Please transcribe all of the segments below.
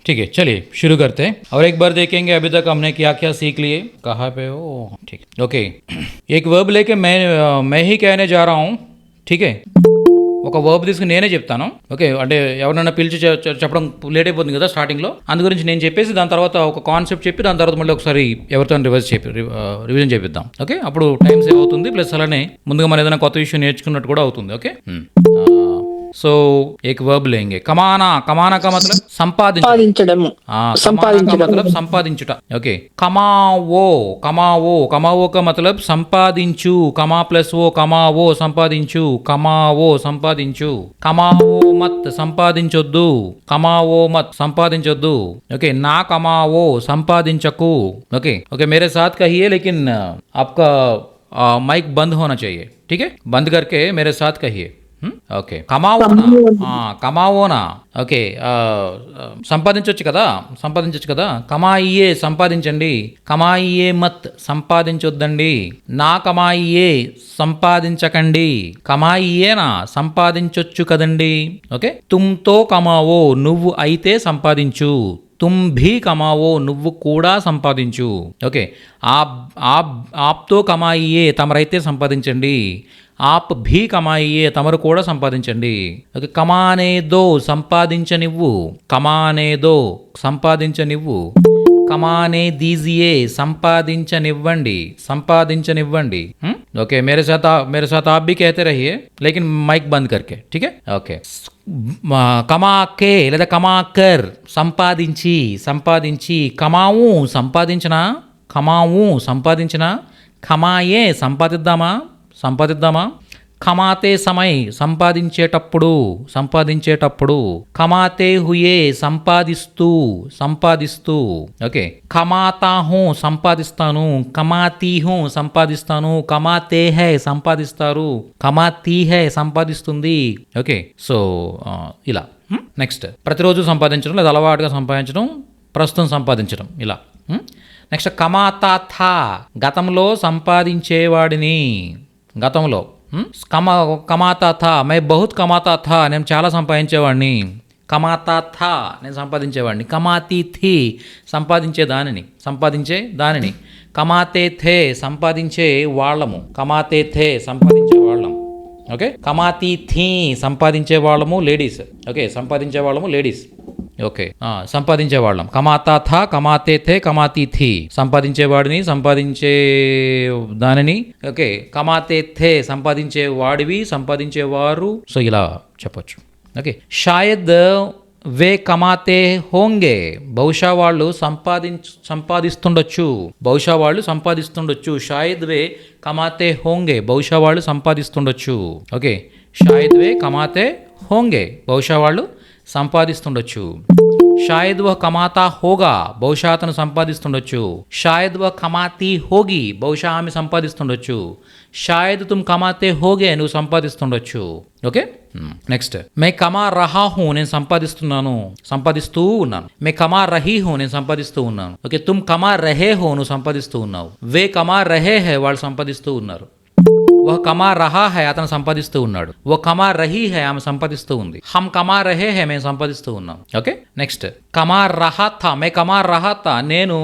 ठीक है, चलिए शुरू करते हैं और एक बार देखेंगे अभी तक हमने क्या क्या सीख लिए. कहाँ पे हो? ठीक, ओके. एक वर्ब लेके मैं ही कहने जा रहा हूँ. ठीक है, ఒక వర్బ్ తీసుకుని నేనే చెప్తాను. ఓకే, అంటే ఎవరైనా పిలిచి చెప్పడం లేట్ అయిపోతుంది కదా స్టార్టింగ్లో, అందు గురించి నేను చెప్పేసి దాని తర్వాత ఒక కాన్సెప్ట్ చెప్పి దాని తర్వాత మళ్ళీ ఒకసారి ఎవరితో రివిజన్ చేపిద్దాం. ఓకే, అప్పుడు టైం సేవ్ అవుతుంది, ప్లస్ అలానే ముందుగా మనం ఏదైనా కొత్త విషయం నేర్చుకున్నట్టు కూడా అవుతుంది. ఓకే, సో एक वर्ब लेंगे. कमाना. कमाना का मतलब संपादिंचడం. कमाना का मतलब संपादिंచుట. ఓకే, कमाओ. कमाओ. कमाओ का मतलब संपादिంచు. कमा प्लस वो कमाओ संपादिంచు. कमाओ संपादिంచు. कमाओ मत संपादिంచొద్దు. कमाओ मत संपादिంచొద్దు. ओके, ना कमाओ संपादिంచకు. ओके ओके, मेरे साथ कहिए लेकिन आपका माइक बंद होना चाहिए. ठीक है, बंद करके मेरे साथ कहिए. ఓకే, కమావోనా. ఓకే, సంపాదించవచ్చు కదా. కమాయియే సంపాదించండి. కమాయియే మత్ సంపాదించొద్దండి. నా కమాయియే సంపాదించకండి. కమాయియేనా సంపాదించొచ్చు కదండి. ఓకే, తుమ్తో కమావో నువ్వు అయితే సంపాదించు. తుమ్ భీ కమావో నువ్వు కూడా సంపాదించు. ఓకే, ఆప్తో కమాయియే తమరైతే సంపాదించండి. ఆప్ భీ కమాయియే తమరు కూడా సంపాదించండి. ఓకే, కమానేదో సంపాదించనివ్వు. కమానేదో సంపాదించనివ్వు. కమానే దీజియే సంపాదించనివ్వండి. సంపాదించనివ్వండి. ఓకే, मेरे साथ आप भी कहते रहिए लेकिन माइक बंद करके. ठीक है, ओके. కమాకే లేదా కమాకర్ సంపాదించి. కమావు సంపాదించనా. కమాయే సంపాదిద్దామా. కమాతే సమయ్ సంపాదించేటప్పుడు. కమాతే హుయే సంపాదిస్తూ. ఓకే, కమాతా హూ సంపాదిస్తాను. కమాతీ హూ సంపాదిస్తాను. కమాతే హై సంపాదిస్తారు. కమాతీ హై సంపాదిస్తుంది. ఓకే, సో ఇలా. నెక్స్ట్, ప్రతిరోజు సంపాదించడం లేదా అలవాటుగా సంపాదించడం, ప్రస్తుతం సంపాదించడం, ఇలా. నెక్స్ట్, కమాతా థా గతంలో సంపాదించేవాడిని. గతంలో కమాతా థా మై బహుత్ కమాతా థా నేను చాలా సంపాదించేవాడిని. కమాతా థా నేను సంపాదించేవాడిని. కమాతీ థీ సంపాదించే దానిని. కమాతే థే సంపాదించే వాళ్ళము. ఓకే, కమాతీ థీ సంపాదించే వాళ్ళము లేడీస్. ఓకే, సంపాదించే వాళ్ళము లేడీస్. ఓకే, సంపాదించేవాళ్ళం. కమాతా థా, కమాతే థే, కమాతీ థీ సంపాదించేవాడిని, సంపాదించే దానిని. ఓకే, కమాతే థే సంపాదించేవాడివి, సంపాదించేవారు. సో ఇలా చెప్పొచ్చు. ఓకే, షాయద్ వే కమాతే హోంగే బహుశా వాళ్ళు సంపాదిస్తుండొచ్చు. షాయద్ వే కమాతే హోంగే బహుశా వాళ్ళు సంపాదిస్తుండొచ్చు. ఓకే, షాయద్ వే కమాతే హోంగే బహుశా వాళ్ళు సంపాదిస్తుండొచ్చు. షాయద్ వహ్ కమాతా హోగా బహుశా అతను సంపాదిస్తుండొచ్చు. షాయద్ వహ్ కమాతీ హోగి బహుశా ఆమె సంపాదిస్తుండొచ్చు. షాయద్ తుమ్ కమాతే హోగే నువ్వు సంపాదిస్తుండొచ్చు. ఓకే, నెక్స్ట్, మే కమా రహా హూ నేను సంపాదిస్తూ ఉన్నాను. మే కమా రహీ హూ నేను సంపాదిస్తూ ఉన్నాను. ఓకే, తుమ్ కమా రహే హో నువ్వు సంపాదిస్తూ ఉన్నావు. వే కమా రహే హై వాళ్ళు సంపాదిస్తూ ఉన్నారు. వహ్ కమా రహా హై అతను సంపాదిస్తూ ఉన్నాడు. వహ్ కమా రహీ హై ఆమె సంపాదిస్తూ ఉంది. హమ్ కమా రహే హై మేము సంపాదిస్తూ ఉన్నాం. ఓకే, నెక్స్ట్, కమా రహా థా మే కమా రహా థా నేను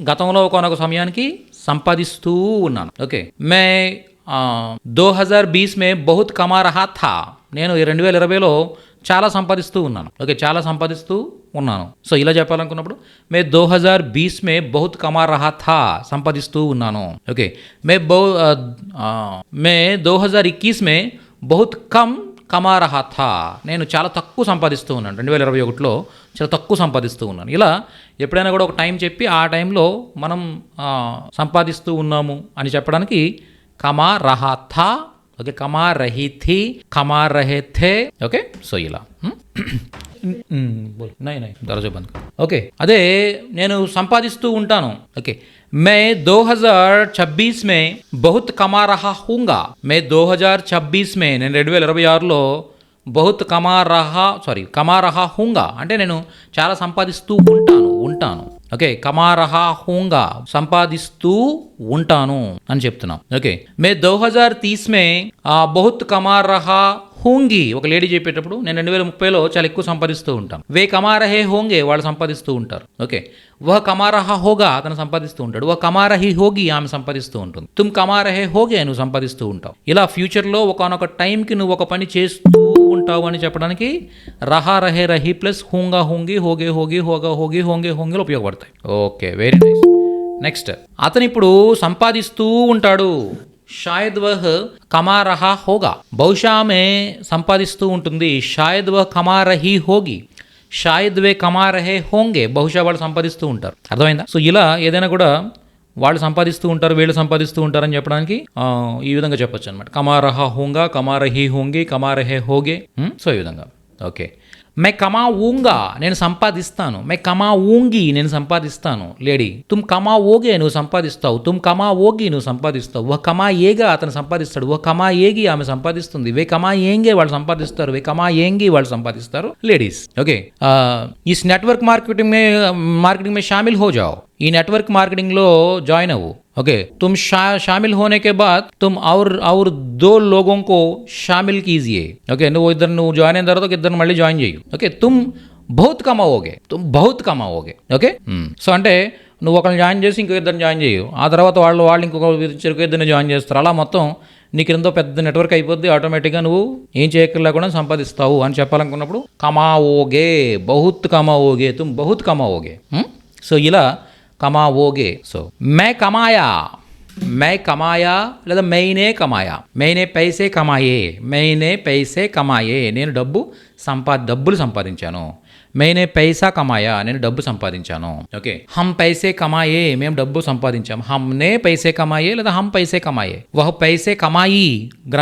గతంలో ఒకనొక సమయానికి సంపాదిస్తూ ఉన్నాను. ఓకే, మే 2020 మే బహుత్ కమా రహా థా నేను 2020లో చాలా సంపాదిస్తూ ఉన్నాను. ఓకే, చాలా సంపాదిస్తూ ఉన్నాను. సో ఇలా చెప్పాలనుకున్నప్పుడు మే 2020 మే బహుత్ కమా రహా థా సంపాదిస్తూ ఉన్నాను. ఓకే, మే 2021 మే బహుత్ కమ్ కమా రహా థా నేను చాలా తక్కువ సంపాదిస్తూ ఉన్నాను. 2021లో చాలా తక్కువ సంపాదిస్తూ ఉన్నాను. ఇలా ఎప్పుడైనా కూడా ఒక టైం చెప్పి ఆ టైంలో మనం సంపాదిస్తూ ఉన్నాము అని చెప్పడానికి కమా రహా థా. ఓకే, కమా రహీ థీ, కమా రహే థే. ఓకే, సో ఇలా. దర్జా బంద్. ఓకే, అదే నేను సంపాదిస్తూ ఉంటాను. ఓకే, మే 2026 మే బహుత్ కమా రహా హూంగా. మే 2026 మే నేను 2026లో బహుత్ కమా రహా హూంగా అంటే నేను చాలా సంపాదిస్తూ ఉంటాను. ఓకే, కమా రహా హూంగా సంపాదిస్తూ ఉంటాను అని చెప్తున్నాం. ఓకే, మే 2030 మే బహుత్ కమా రహా హోంగి ఒక లేడీ చెప్పేటప్పుడు నేను 2030లో చాలా ఎక్కువ సంపాదిస్తూ ఉంటాను. వే కమారహే హోంగే వాళ్ళు సంపాదిస్తూ ఉంటారు. ఓకే, వహ కమారహా హోగా అతను సంపాదిస్తూ ఉంటాడు. వహ కమారహి హోగి ఆమె సంపాదిస్తూ ఉంటుంది. తుమ్ కమారహే హోగే నువ్వు సంపాదిస్తూ ఉంటావు. ఇలా ఫ్యూచర్లో ఒకనొక టైంకి నువ్వు ఒక పని చేస్తూ ఉంటావు అని చెప్పడానికి రహా రహే రహి ప్లస్ హూంగా హూంగి హోగే హోగి హోగా హోగి హోంగే హోంగిలు ఉపయోగపడతాయి. Okay, very nice. నెక్స్ట్, అతను ఇప్పుడు సంపాదిస్తూ ఉంటాడు. షాయద్ వహ్ కమా రహా హోగా, బహుశా ఆమె సంపాదిస్తూ ఉంటుంది. షాయద్ వహ్ కమా రహీ హోగి, షాయద్ వే కమా రహే హోంగే, బహుశా వాళ్ళు సంపాదిస్తూ ఉంటారు. అర్థమైందా? సో ఇలా ఏదైనా కూడా వాళ్ళు సంపాదిస్తూ ఉంటారు, వీళ్ళు సంపాదిస్తూ ఉంటారని చెప్పడానికి ఈ విధంగా చెప్పొచ్చు అనమాట. కమా రహా హోంగా, కమా రహీ హోంగి, కమా రహే హోగే. సో ఈ విధంగా. ఓకే, మే కమాఊంగా నేను సంపాదిస్తాను. మే కమాఊంగి నేను సంపాదిస్తాను. లేడీ, తుమ్ కమాఓగే నువ్వు సంపాదిస్తావు. తుమ్ కమాఓగి నువ్వు సంపాదిస్తావు. ఓ కమా ఏగా అతను సంపాదిస్తాడు. ఓ కమా ఏగి ఆమె సంపాదిస్తుంది. వే కమా ఏంగే వాళ్ళు సంపాదిస్తారు. వే కమా ఏంగి వాళ్ళు సంపాదిస్తారు. లేడీస్. ఓకే, ఇస్ నెట్వర్క్ మార్కెటింగ్ మే షామిల్ హో జాओ. ఈ నెట్వర్క్ మార్కెటింగ్లో జాయిన్ అవ్వు. ओके, तुम शामिल होने के बाद तुम और 2 लोगों को शामिल कीजिए. ओके, నువ్వు జాయిన్ అయిన తర్వాత ఇద్దరు మళ్ళీ జాయిన్ చేయు. ఓకే, తుమ్ బహుత్ కమాओगे. ఓకే, సో అంటే నువ్వు ఒకరిని జాయిన్ చేసి ఇంకో ఇద్దరిని జాయిన్ చేయు. ఆ తర్వాత వాళ్ళు ఇంకొక ఇద్దరిని జాయిన్ చేస్తారు. అలా మొత్తం నీకు ఎంతో పెద్ద నెట్వర్క్ అయిపోద్ది. ఆటోమేటిక్గా నువ్వు ఏం చేయక్కర్లేకుండా సంపాదిస్తావు అని చెప్పాలనుకున్నప్పుడు కమాओगे, బహుత్ కమాओगे, తుమ్ బహుత్ కమాओगे. సో ఇలా కమాओगे. సో मैं कमाया లేదా मैंने कमाया, मैंने पैसे कमाए, నేను డబ్బులు సంపాదించాను. मैंने पैसा कमाया, నేను డబ్బు సంపాదించాను. ఓకే, हम पैसे कमाए, మేము డబ్బు సంపాదించాం. हमने पैसे कमाए లేదా हम पैसे कमाए. वह पैसे कमाई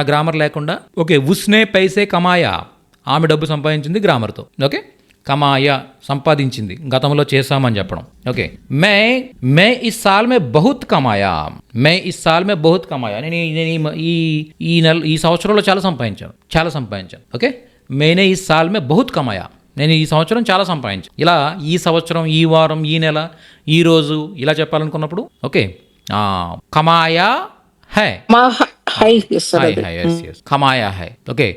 గ్రామర్ లేకుండా. ఓకే, उसने पैसे कमाया, ఆమె డబ్బు సంపాదించింది గ్రామర్తో. ఓకే, కమాయ సంపాదించింది, గతంలో చేశామని చెప్పడం. ఓకే, మే ఇస్ సాల్ మే బహుత్ కమాయా, నేను ఈ సంవత్సరంలో చాలా సంపాదించాను. ఓకే, మేనే ఇస్ సాల్ మే బహుత్ కమాయా, నేను ఈ సంవత్సరం చాలా సంపాదించాను. ఇలా ఈ సంవత్సరం, ఈ వారం, ఈ నెల, ఈ రోజు ఇలా చెప్పాలనుకున్నప్పుడు ఓకే, కమాయా హై, కమాయా హై. ఓకే,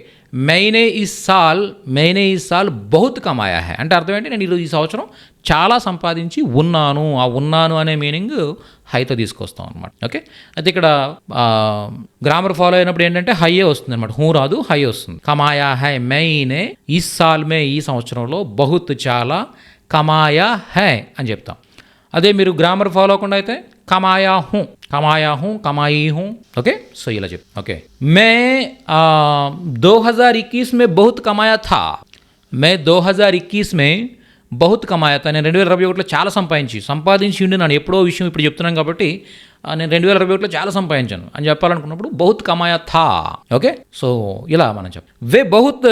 मैंने इस साल बहुत కమాయా హై అంటే అర్థం ఏంటి, నేను ఈ సంవత్సరం చాలా సంపాదించి ఉన్నాను. ఆ ఉన్నాను అనే మీనింగ్ హైతో తీసుకొస్తాం అనమాట. ఓకే, అయితే ఇక్కడ గ్రామర్ ఫాలో అయినప్పుడు ఏంటంటే హైయే వస్తుంది అనమాట. హూ రాదు, హై వస్తుంది. కమాయా హై मैंने इस साल में, ఈ సంవత్సరంలో, బహుత్ చాలా, కమాయా హై అని చెప్తాం. అదే మీరు గ్రామర్ ఫాలో అవ్వకుండా అయితే కమాయా హూ, కమాయి హూ. ఓకే, సో ఇలా చెప్పు. ఓకే, మే 2021 में बहुत कमाया था. मैं 2021 में बहुत कमाया था. నేను 2021లో చాలా సంపాదించి ఉండి నన్ను ఎప్పుడో విషయం ఇప్పుడు చెప్తున్నాను కాబట్టి నేను 2021లో చాలా సంపాదించాను అని చెప్పాలనుకున్నప్పుడు బహుత్ కమాయా థా. ఓకే, సో ఇలా మనం చెప్పాం. వే బహుత్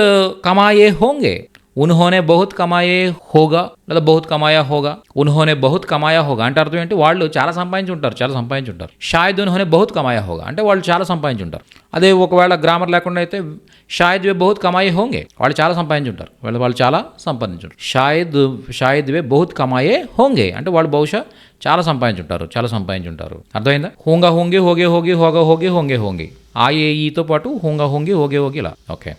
కమాయే హోంగే, ఉన్హోనే బహుత్ కమాయే హోగా లేదా బహుత్ కమాయా హోగా. ఉన్హోనే బహుత్ కమాయా హోగా అంటే అర్థం ఏంటి, వాళ్ళు చాలా సంపాదించి ఉంటారు. షాయద్ ఉన్హోనే బహుత్ కమాయా హోగా అంటే వాళ్ళు చాలా సంపాదించి ఉంటారు. అదే ఒకవేళ గ్రామర్ లేకుండా అయితే షాయద్ వే బహుత్ కమాయే హోంగే, వాళ్ళు చాలా సంపాదించి ఉంటారు. వాళ్ళు చాలా సంపాదించుంటారు. షాయద్ వే బహుత్ కమాయే హోంగే అంటే వాళ్ళు బహుశా చాలా సంపాదించుంటారు. అర్థమైందా? హోంగా హోంగే, హోగే హోగి, హోగా హోగే, హోంగే హోంగి, ఆ ఈతో పాటు హోంగా హోంగి, హోగే హోగి ఇలా. ఓకే,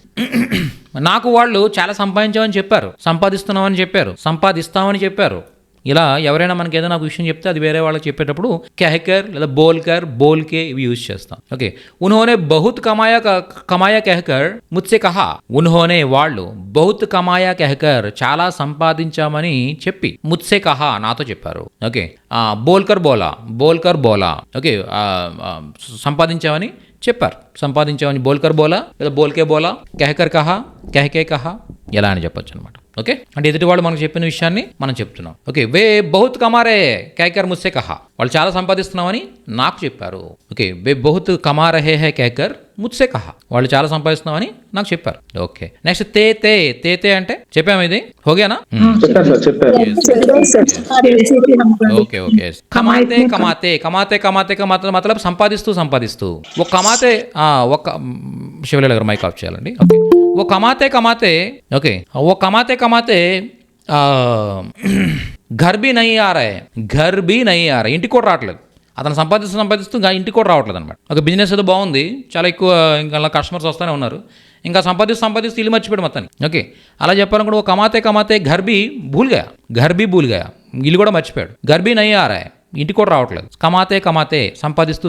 నాకు వాళ్ళు చాలా సంపాదించామని చెప్పారు, సంపాదిస్తామని చెప్పారు. ఇలా ఎవరైనా మనకి ఏదైనా ఒక విషయం చెప్తే అది వేరే వాళ్ళకి చెప్పేటప్పుడు कहकर లేదా बोल के ఇవి యూజ్ చేస్తాం. ఓకే, उन्होंने बहुत कमाया कहकर मुझसे कहा. उन्होंने వాళ్ళు बहुत कमाया कहकर చాలా సంపాదించామని చెప్పి मुझसे कहा నాతో చెప్పారు. ఓకే, बोलकर बोला. ఓకే, సంపాదించామని చెప్పారు. బోల్కర్ బోలా లేదా బోల్కే బోలా, कहकर कहा, कहके कहा ఎలా అని చెప్పొచ్చు అనమాట. ఓకే, అంటే ఎదుటి వాళ్ళు మనకు చెప్పిన విషయాన్ని మనం చెప్తున్నాం. ఓకే, వే బహుత్ కమారే कहकर मुझसे कहा, వాళ్ళు చాలా సంపాదిస్తున్నామని నాకు చెప్పారు. ఓకే, వే బహుత్ కమా రహే హై कहकर मुझसे कहा, వాళ్ళు చాలా సంపాదిస్తున్నామని నాకు చెప్పారు. ఓకే, నెక్స్ట్ తే అంటే చెప్పాము. ఇది హోగేనా? ఓకే, కమాతే మతలబ్ సంపాదిస్తూ. ఒక కమాతే ఒక శివలీల గారు మైక్ ఆఫ్ చేయాలండి. ఓకే, वो कमाते ओके, वो कमाते घर भी नहीं आ रहा है, ఇంటికి కూడా రావట్లేదు. అతను సంపాదిస్తూ ఇంటికి కూడా రావట్లేదు అనమాట. ఒక బిజినెస్ ఏదో బాగుంది, చాలా ఎక్కువ ఇంకా కస్టమర్స్ వస్తూనే ఉన్నారు, ఇంకా సంపాదిస్తూ ఇల్లు మర్చిపోయాడు మొత్తాన్ని. ఓకే, అలా చెప్పాలనుకుంటే ఓ కమాతే కమాతే ఘర్ భీ భూల్ గయా ఇల్లు కూడా మర్చిపోయాడు. ఘర్ భీ నహీ ఆ రహా హై, ఇంటికి కూడా రావట్లేదు. కమాతే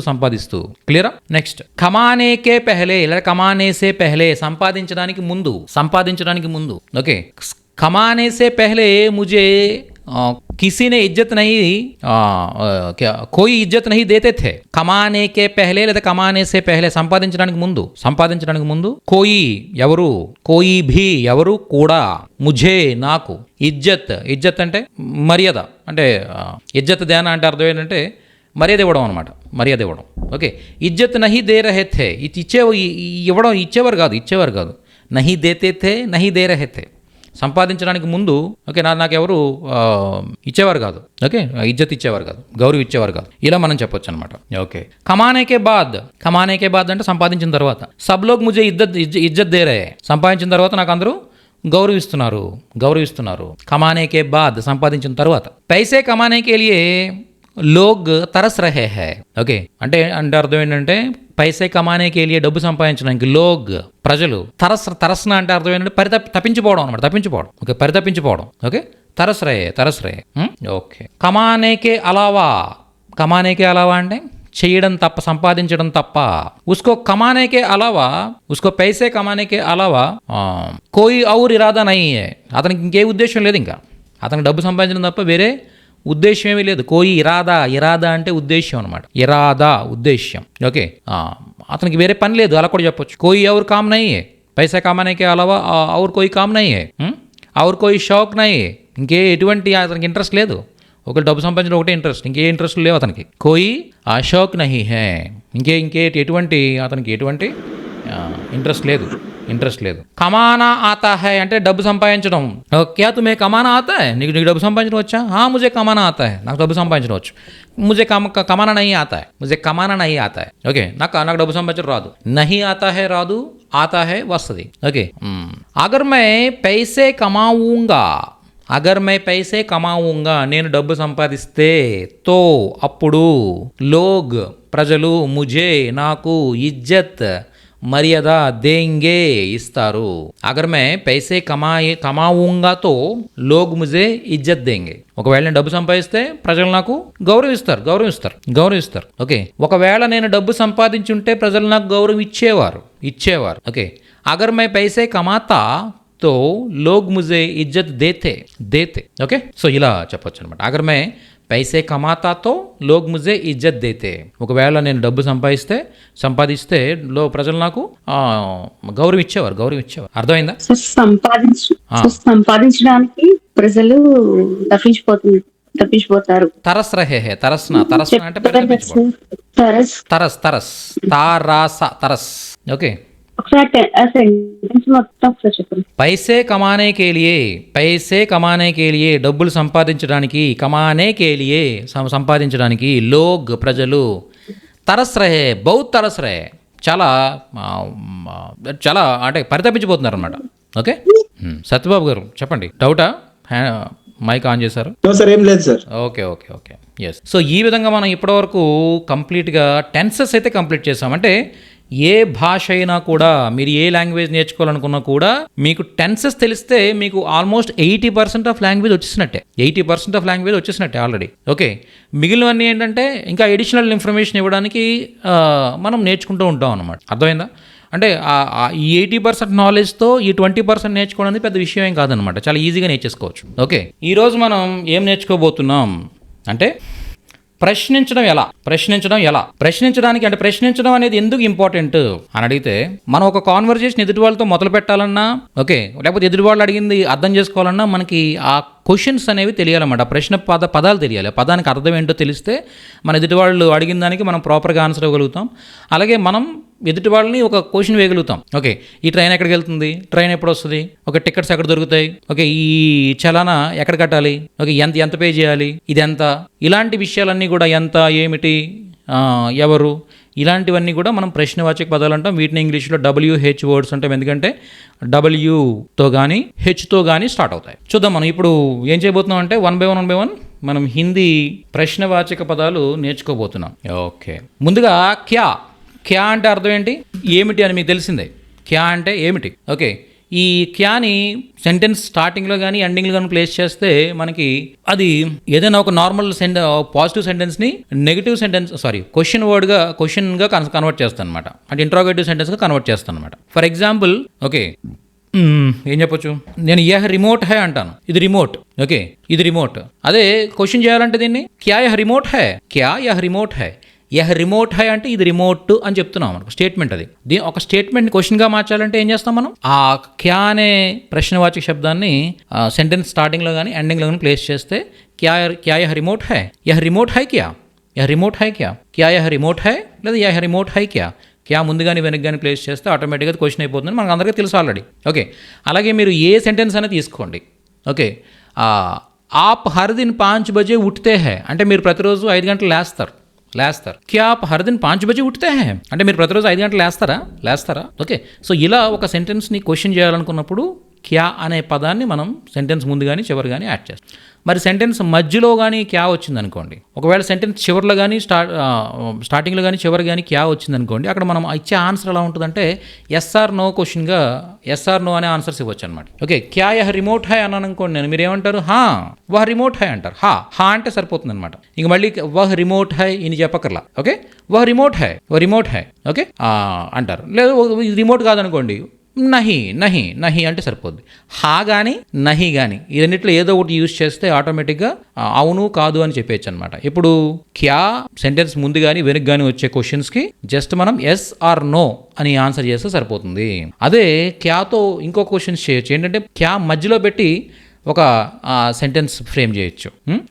సంపాదిస్తూ. క్లియరా? నెక్స్ట్ కమానేకే పెహలే లేదా కమానేసే పెహలే, సంపాదించడానికి ముందు. ఓకే, కమానేసే పెహలే ముజే किसी ने इज्जत नहीं कोई इज्जत नहीं देते थे. కమానేకే పెహలే లేదా కమానేసే పెహలే, సంపాదించడానికి ముందు కోయి ఎవరు, కోయి భీ ఎవరు కూడా, ముఝే నాకు, ఇజ్జత్ అంటే మర్యాద, అంటే ఇజ్జత్ దేనా అంటే అర్థం ఏంటంటే మర్యాద ఇవ్వడం అనమాట, మర్యాద ఇవ్వడం. ఓకే, ఇజ్జత్ నహీ దే రహే థే, ఇచ్చేవారు కాదు. నహీ దేతే థే, నహీ దే రహే థే, సంపాదించడానికి ముందు. ఓకే, నాకెవరు ఇచ్చేవారు కాదు. ఓకే, ఇజ్జత్ ఇచ్చేవారు కాదు, గౌరవం ఇచ్చేవారు కాదు, ఇలా మనం చెప్పొచ్చు అనమాట. ఓకే, కమానేకే బాద్ అంటే సంపాదించిన తర్వాత. సబ్ లోగ్ ముజే ఇజ్జత్ దే రహే, సంపాదించిన తర్వాత నాకు అందరూ గౌరవిస్తున్నారు. కమానేకే బాద్, సంపాదించిన తర్వాత. పైసే కమానేకే లియే లోగ్ తరస్ రహే హై. ఓకే, అంటే అర్థం ఏంటంటే పైసే కమానేకే లియే, డబ్బు సంపాదించడానికి, లోగ్ ప్రజలు, తరస్న అంటే అర్థం ఏంటంటే తప్పించిపోవడం అనమాట, తప్పించిపోవడం. ఓకే, పరితపించిపోవడం. ఓకే, తరస్ రహే. ఓకే, కమానేకే అలావా అంటే చేయడం తప్ప, సంపాదించడం తప్ప. ఉస్కో కమానేకే అలావా, ఉస్కో పైసే కమానేకే అలావా కోయి ఔర్ ఇరాదా నహీ హై, అతనికి ఇంకే ఉద్దేశం లేదు, ఇంకా అతనికి డబ్బు సంపాదించడం తప్ప వేరే ఉద్దేశం ఏమీ లేదు. కోయి ఇరాదా అంటే ఉద్దేశం అనమాట, ఉద్దేశ్యం. ఓకే, అతనికి వేరే పని లేదు, అలా కూడా చెప్పొచ్చు. కోయి ఔర్ కామ్ నహీ హై, పైసా కమానేకే అలావా ఔర్ కోయి కామ్ నహీ హై, ఔర్ కోయి షౌక్ నహీ హై, ఇంకే ఎటువంటి అతనికి ఇంట్రెస్ట్ లేదు. ఒక డబ్బు సంపాదించడం ఒకటే ఇంట్రెస్ట్, ఇంకే ఇంట్రెస్ట్ లేవు అతనికి. కోయి షౌక్ నహీ హై, ఎటువంటి అతనికి ఎటువంటి ఇంట్రెస్ట్ లేదు. కమానా ఆతా హై అంటే డబ్బు సంపాదించడం. క్యా తుమే కమానా ఆతా హై, నీకు డబ్బు సంపాదించడం వచ్చా? ముజే కమానా ఆతా హై, నాకు డబ్బు సంపాదించడం వచ్చు. ముజే కమానా నహీ ఆతా హై. ఓకే, నాకు డబ్బు సంపాదించడం రాదు. నహీ ఆతా హై రాదు, ఆతా హై వస్తుంది. ఓకే, అగర్ మై పైసే కమాऊंगा నేను డబ్బు సంపాదిస్తే, తో అప్పుడు, లోగ్ ప్రజలు, ముజే నాకు, ఇజ్జత్ మర్యాద, దేంగే ఇస్తారు. అగర్ మే పైసే కమాऊंगा తో లోగ్ ముజే ఇజ్జత్ దేంగే, ఒకవేళ నేను డబ్బు సంపాదిస్తే ప్రజలు నాకు గౌరవిస్తారు. ఓకే, ఒకవేళ నేను డబ్బు సంపాదించుంటే ప్రజలు నాకు గౌరవం ఇచ్చేవారు. ఓకే, అగర్ మే పైసే కమాతా తో లోగ్ ముజే ఇజ్జత్ దేతే. ఓకే, సో ఇలా చెప్పొచ్చు అనమాట. అగర్ మే పైసే కమాతాతో లోగ్ ముజే ఇజ్జత్ దేతే, ఒకవేళ నేను డబ్బు సంపాదిస్తే ప్రజలు నాకు గౌరవం ఇచ్చేవారు. అర్థమైందా? సంపాదించడానికి ప్రజలు తప్పించిపోతారు. తరస్ అంటే తరస్. ఓకే, పైసే కమానే కే లియే డబ్బులు సంపాదించడానికి లోగ్ ప్రజలు, బహుత్ తరస్ రహే చాలా అంటే పరితపించిపోతున్నారు అనమాట. ఓకే, సత్యబాబు గారు చెప్పండి, డౌటా? మైక్ ఆన్ చేశారు? ఏం లేదు సార్. ఓకే. ఎస్, సో ఈ విధంగా మనం ఇప్పటివరకు కంప్లీట్గా టెన్సెస్ అయితే కంప్లీట్ చేసాం. అంటే ఏ భాష అయినా కూడా, మీరు ఏ లాంగ్వేజ్ నేర్చుకోవాలనుకున్నా కూడా, మీకు టెన్సెస్ తెలిస్తే మీకు ఆల్మోస్ట్ 80% ఆఫ్ లాంగ్వేజ్ వచ్చేసినట్టే ఆల్రెడీ. ఓకే, మిగిలినవన్నీ ఏంటంటే ఇంకా ఎడిషనల్ ఇన్ఫర్మేషన్ ఇవ్వడానికి మనం నేర్చుకుంటూ ఉంటాం అన్నమాట. అర్థమైందా? అంటే ఈ 80% నాలెడ్జ్తో ఈ 20% నేర్చుకోవడం అనేది పెద్ద విషయం ఏం కాదనమాట, చాలా ఈజీగా నేర్చేసుకోవచ్చు. ఓకే, ఈరోజు మనం ఏం నేర్చుకోబోతున్నాం అంటే ప్రశ్నించడం ఎలా. ప్రశ్నించడానికి అంటే ప్రశ్నించడం అనేది ఎందుకు ఇంపార్టెంట్ అని అడిగితే, మనం ఒక కాన్వర్జేషన్ ఎదుటి వాళ్ళతో మొదలు పెట్టాలన్నా, ఓకే, లేకపోతే ఎదుటి వాళ్ళు అడిగింది అర్థం చేసుకోవాలన్నా మనకి ఆ క్వశ్చన్స్ అనేవి తెలియాలన్నమాట. ప్రశ్న పదాలు తెలియాలి. పదానికి అర్థం ఏంటో తెలిస్తే మన ఎదుటి వాళ్ళు అడిగిన దానికి మనం ప్రాపర్గా ఆన్సర్ ఇవ్వగలుగుతాం. అలాగే మనం ఎదుటి వాళ్ళని ఒక క్వశ్చన్ వేయగలుగుతాం. ఓకే, ఈ ట్రైన్ ఎక్కడికి వెళ్తుంది, ట్రైన్ ఎప్పుడు వస్తుంది, ఓకే, టికెట్స్ ఎక్కడ దొరుకుతాయి, ఓకే, ఈ చలానా ఎక్కడ కట్టాలి, ఓకే, ఎంత పే చేయాలి, ఇది ఎంత, ఇలాంటి విషయాలన్నీ కూడా, ఎంత, ఏమిటి, ఎవరు, ఇలాంటివన్నీ కూడా మనం ప్రశ్నవాచక పదాలు అంటాం. వీటిని ఇంగ్లీష్లో WH వర్డ్స్ అంటాం, ఎందుకంటే Wతో కానీ Hతో కానీ స్టార్ట్ అవుతాయి. చూద్దాం, మనం ఇప్పుడు ఏం చేయబోతున్నాం అంటే వన్ బై వన్ మనం హిందీ ప్రశ్నవాచక పదాలు నేర్చుకోబోతున్నాం. ఓకే, ముందుగా క్యా అంటే అర్థం ఏంటి, ఏమిటి అని మీకు తెలిసిందే. క్యా అంటే ఏమిటి. ఓకే, ఈ క్యాని సెంటెన్స్ స్టార్టింగ్లో కానీ ఎండింగ్లో కానీ ప్లేస్ చేస్తే మనకి అది ఏదైనా ఒక నార్మల్ పాజిటివ్ సెంటెన్స్ని నెగిటివ్ సెంటెన్స్ క్వశ్చన్గా కన్వర్ట్ చేస్తాను అనమాట. అంటే ఇంట్రాగేటివ్ సెంటెన్స్గా కన్వర్ట్ చేస్తాను అనమాట. ఫర్ ఎగ్జాంపుల్, ఓకే, ఏం చెప్పొచ్చు, నేను యహ్ రిమోట్ హై అంటాను, ఇది రిమోట్. ఓకే, ఇది రిమోట్. అదే క్వశ్చన్ చేయాలంటే దీన్ని క్యా యహ్ రిమోట్ హై, క్యా yeah remote high. Yeah remote high అంటే ఇది రిమోట్ అని చెప్తున్నాం మనకు స్టేట్మెంట్. అది ఒక స్టేట్మెంట్ క్వశ్చన్గా మార్చాలంటే ఏం చేస్తాం మనం, ఆ క్యా అనే ప్రశ్నవాచక శబ్దాన్ని సెంటెన్స్ స్టార్టింగ్లో కానీ ఎండింగ్లో కానీ ప్లేస్ చేస్తే క్యా yeah remote high, yeah remote high క్యా, యహ్ రిమోట్ హై క్యా, క్యా యహ్ రిమోట్ హై లేదా యహ్ రిమోట్ హై క్యా. క్యా ముందు కానీ వెనక్కి కానీ ప్లేస్ చేస్తే ఆటోమేటిక్గా క్వశ్చన్ అయిపోతుందని మనకు అందరికీ తెలుసు ఆల్రెడీ. ఓకే, అలాగే మీరు ఏ సెంటెన్స్ అనేది తీసుకోండి. ఓకే, ఆప్ హర్ దిన్ 5 బజే ఉఠతే హై అంటే మీరు ప్రతిరోజు 5 గంటలు లేస్తారు. క్యా ఆప్ హర్ దిన్ 5 బజే ఉఠతే హై అంటే మీరు ప్రతిరోజు 5 గంటలు లేస్తారా. ఓకే, సో ఇలా ఒక సెంటెన్స్ని క్వశ్చన్ చేయాలనుకున్నప్పుడు క్యా అనే పదాన్ని మనం సెంటెన్స్ ముందు కానీ చివరి కానీ యాడ్ చేస్తాం. మరి సెంటెన్స్ మధ్యలో కానీ క్యా వచ్చిందనుకోండి, ఒకవేళ సెంటెన్స్ చివరిలో కానీ స్టార్టింగ్లో కానీ చివరి కానీ క్యా వచ్చిందనుకోండి, అక్కడ మనం ఇచ్చే ఆన్సర్ ఎలా ఉంటుందంటే ఎస్ ఆర్ నో క్వశ్చన్గా ఎస్ ఆర్ నో అనే ఆన్సర్స్ ఇవ్వచ్చు అనమాట. ఓకే, క్యా యహ్ రిమోట్ హై అన్నాను అనుకోండి, నేను మీరు ఏమంటారు, వహ్ రిమోట్ హై అంటారు. హా అంటే సరిపోతుంది అనమాట. ఇంక మళ్ళీ వహ్ రిమోట్ హై ఇని చెప్పకర్లా. ఓకే, వహ్ రిమోట్ హై ఓకే అంటారు. లేదు రిమోట్ కాదనుకోండి, నహి అంటే సరిపోద్ది. హా కానీ నహి కానీ ఈ రెండిట్లో ఏదో ఒకటి యూజ్ చేస్తే ఆటోమేటిక్గా అవును కాదు అని చెప్పేయచ్చు అనమాట. ఇప్పుడు క్యా సెంటెన్స్ ముందు కానీ వెనక్కి కానీ వచ్చే క్వశ్చన్స్కి జస్ట్ మనం ఎస్ ఆర్ నో అని ఆన్సర్ చేస్తే సరిపోతుంది. అదే క్యాతో ఇంకో క్వశ్చన్స్ చేయొచ్చు. ఏంటంటే క్యా మధ్యలో పెట్టి ఒక సెంటెన్స్ ఫ్రేమ్ చేయొచ్చు.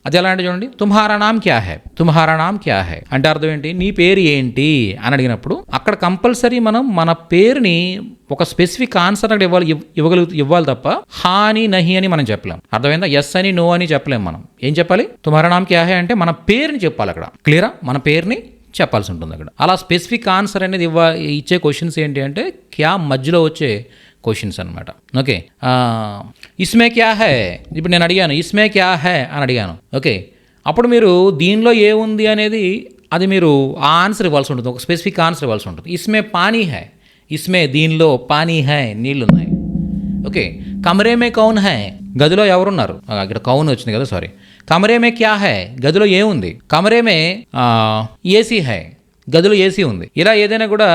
అది ఎలా అంటే చూడండి, తుమ్హారా నామ్ క్యా హై అంటే అర్థం ఏంటి, నీ పేరు ఏంటి అని అడిగినప్పుడు అక్కడ కంపల్సరీ మనం మన పేరుని ఒక స్పెసిఫిక్ ఆన్సర్ అక్కడ ఇవ్వాలి తప్ప హా అని నహి అని మనం చెప్పలేం. అర్థమైందా? ఎస్ అని నో అని చెప్పలేం. మనం ఏం చెప్పాలి, తుమ్హారా నామ్ క్యా హై అంటే మన పేరుని చెప్పాలి. అక్కడ క్లియరా, మన పేరుని చెప్పాల్సి ఉంటుంది అక్కడ. అలా స్పెసిఫిక్ ఆన్సర్ అనేది ఇచ్చే క్వశ్చన్స్ ఏంటి అంటే క్యా మధ్యలో వచ్చే క్వశ్చన్స్ అనమాట. ఓకే, ఇస్మే క్యా హై ఇప్పుడు నేను అడిగాను, ఇస్మే క్యా హై అని అడిగాను. ఓకే, అప్పుడు మీరు దీనిలో ఏముంది అనేది అది మీరు ఆ ఆన్సర్ ఇవ్వాల్సి ఉంటుంది, ఒక స్పెసిఫిక్ ఆన్సర్ ఇవ్వాల్సి ఉంటుంది. ఇస్మే పానీ హై, ఇస్మే దీనిలో పానీ హై నీళ్ళున్నాయి. ఓకే, కమరే మే కౌన్ హై గదిలో ఎవరున్నారు, ఇక్కడ కౌన్ వచ్చింది కదా, సారీ. కమరే మే క్యా హై గదిలో ఏముంది, కమరే మే ఏసీ హై గదిలో ఏసీ ఉంది. ఇలా ఏదైనా కూడా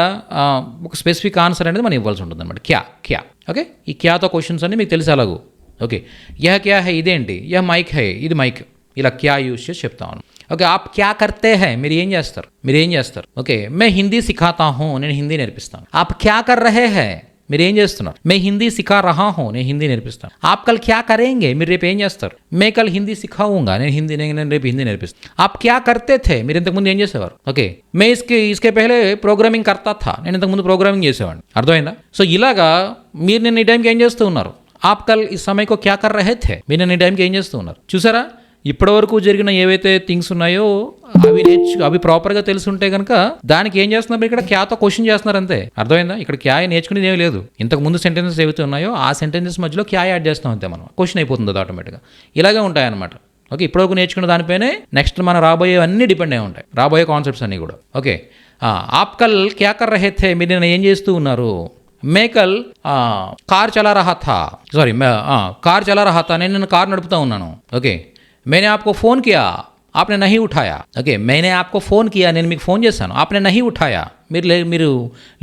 ఒక స్పెసిఫిక్ ఆన్సర్ అనేది మనం ఇవ్వాల్సి ఉంటుంది అనమాట. క్యా ఓకే, ఈ క్యాతో క్వశ్చన్స్ అన్ని మీకు తెలిసి అలాగూ. ఓకే, యహ్ క్యా హై ఇదేంటి, యహ్ మైక్ హై ఇది మైక్, ఇలా క్యా యూజ్ చేసి చెప్తాను. ఓకే, ఆప్ క్యా కర్తే హై మీరు ఏం చేస్తారు. ఓకే, మే హిందీ సిఖాతా హూ నేను హిందీ నేర్పిస్తాను. ఆప్ క్యా కర్ రహే హై మీరు ఏం చేస్తున్నారు, మే హిందీ సిఖా రహా హూ నేను హిందీ నేర్పిస్తాను. ఆప్ కల్ క్యా కరేంగే మీరు రేపు ఏం చేస్తారు, మే కల్ హిందీ సిఖాऊंगा నేను రేపు హిందీ నేర్పిస్తాను. ఆప్ క్యా కర్తే థే మీరు ఇంతకుముందు ఏం చేసేవారు. ఓకే, మే ఇస్కే పహలే ప్రోగ్రామింగ్ కర్తా థా నేను ఇంతకుముందు ప్రోగ్రామింగ్ చేసేవాడిని. అర్థమైందా? సో ఇలాగా మీరు నేను ఈ టైంకి ఏం చేస్తూ ఉన్నారు, ఆప్ కల్ ఈ సమయకో క్యా కర్ రహే థే మీరు నేను ఈ టైంకి ఏం చేస్తూ ఉన్నారు. చూసారా, ఇప్పటివరకు జరిగిన ఏవైతే థింగ్స్ ఉన్నాయో అవి ప్రాపర్గా తెలుసుంటే కనుక దానికి ఏం చేస్తున్నారు, ఇక్కడ క్యాతో క్వశ్చన్ చేస్తున్నారు అంతే. అర్థమైందా? ఇక్కడ క్యా నేర్చుకునేది ఏమీ లేదు. ఇంతకు ముందు సెంటెన్సెస్ ఏవైతే ఉన్నాయో ఆ సెంటెన్సెస్ మధ్యలో క్యా యాడ్ చేస్తాం అంతే, మనం క్వశ్చన్ అయిపోతుంది అది ఆటోమేటిక్గా. ఇలాగే ఉంటాయన్నమాట. ఓకే, ఇప్పటివరకు నేర్చుకున్న దానిపైనే నెక్స్ట్ మనం రాబోయేవన్నీ డిపెండ్ అయి ఉంటాయి, రాబోయే కాన్సెప్ట్స్ అన్నీ కూడా. ఓకే, ఆప్ కల్ క్యా కర్ రహే థే మీరు నేను ఏం చేస్తూ ఉన్నారు. మే కల్ కార్ చలా రహా థా నేను కార్ నడుపుతా ఉన్నాను. ఓకే, मैंने आपको फ़ोन किया आपने नहीं उठाया. ఓకే, मैंने आपको फ़ोन किया నేను మీకు ఫోన్ చేశాను, आपने नहीं उठाया మీరు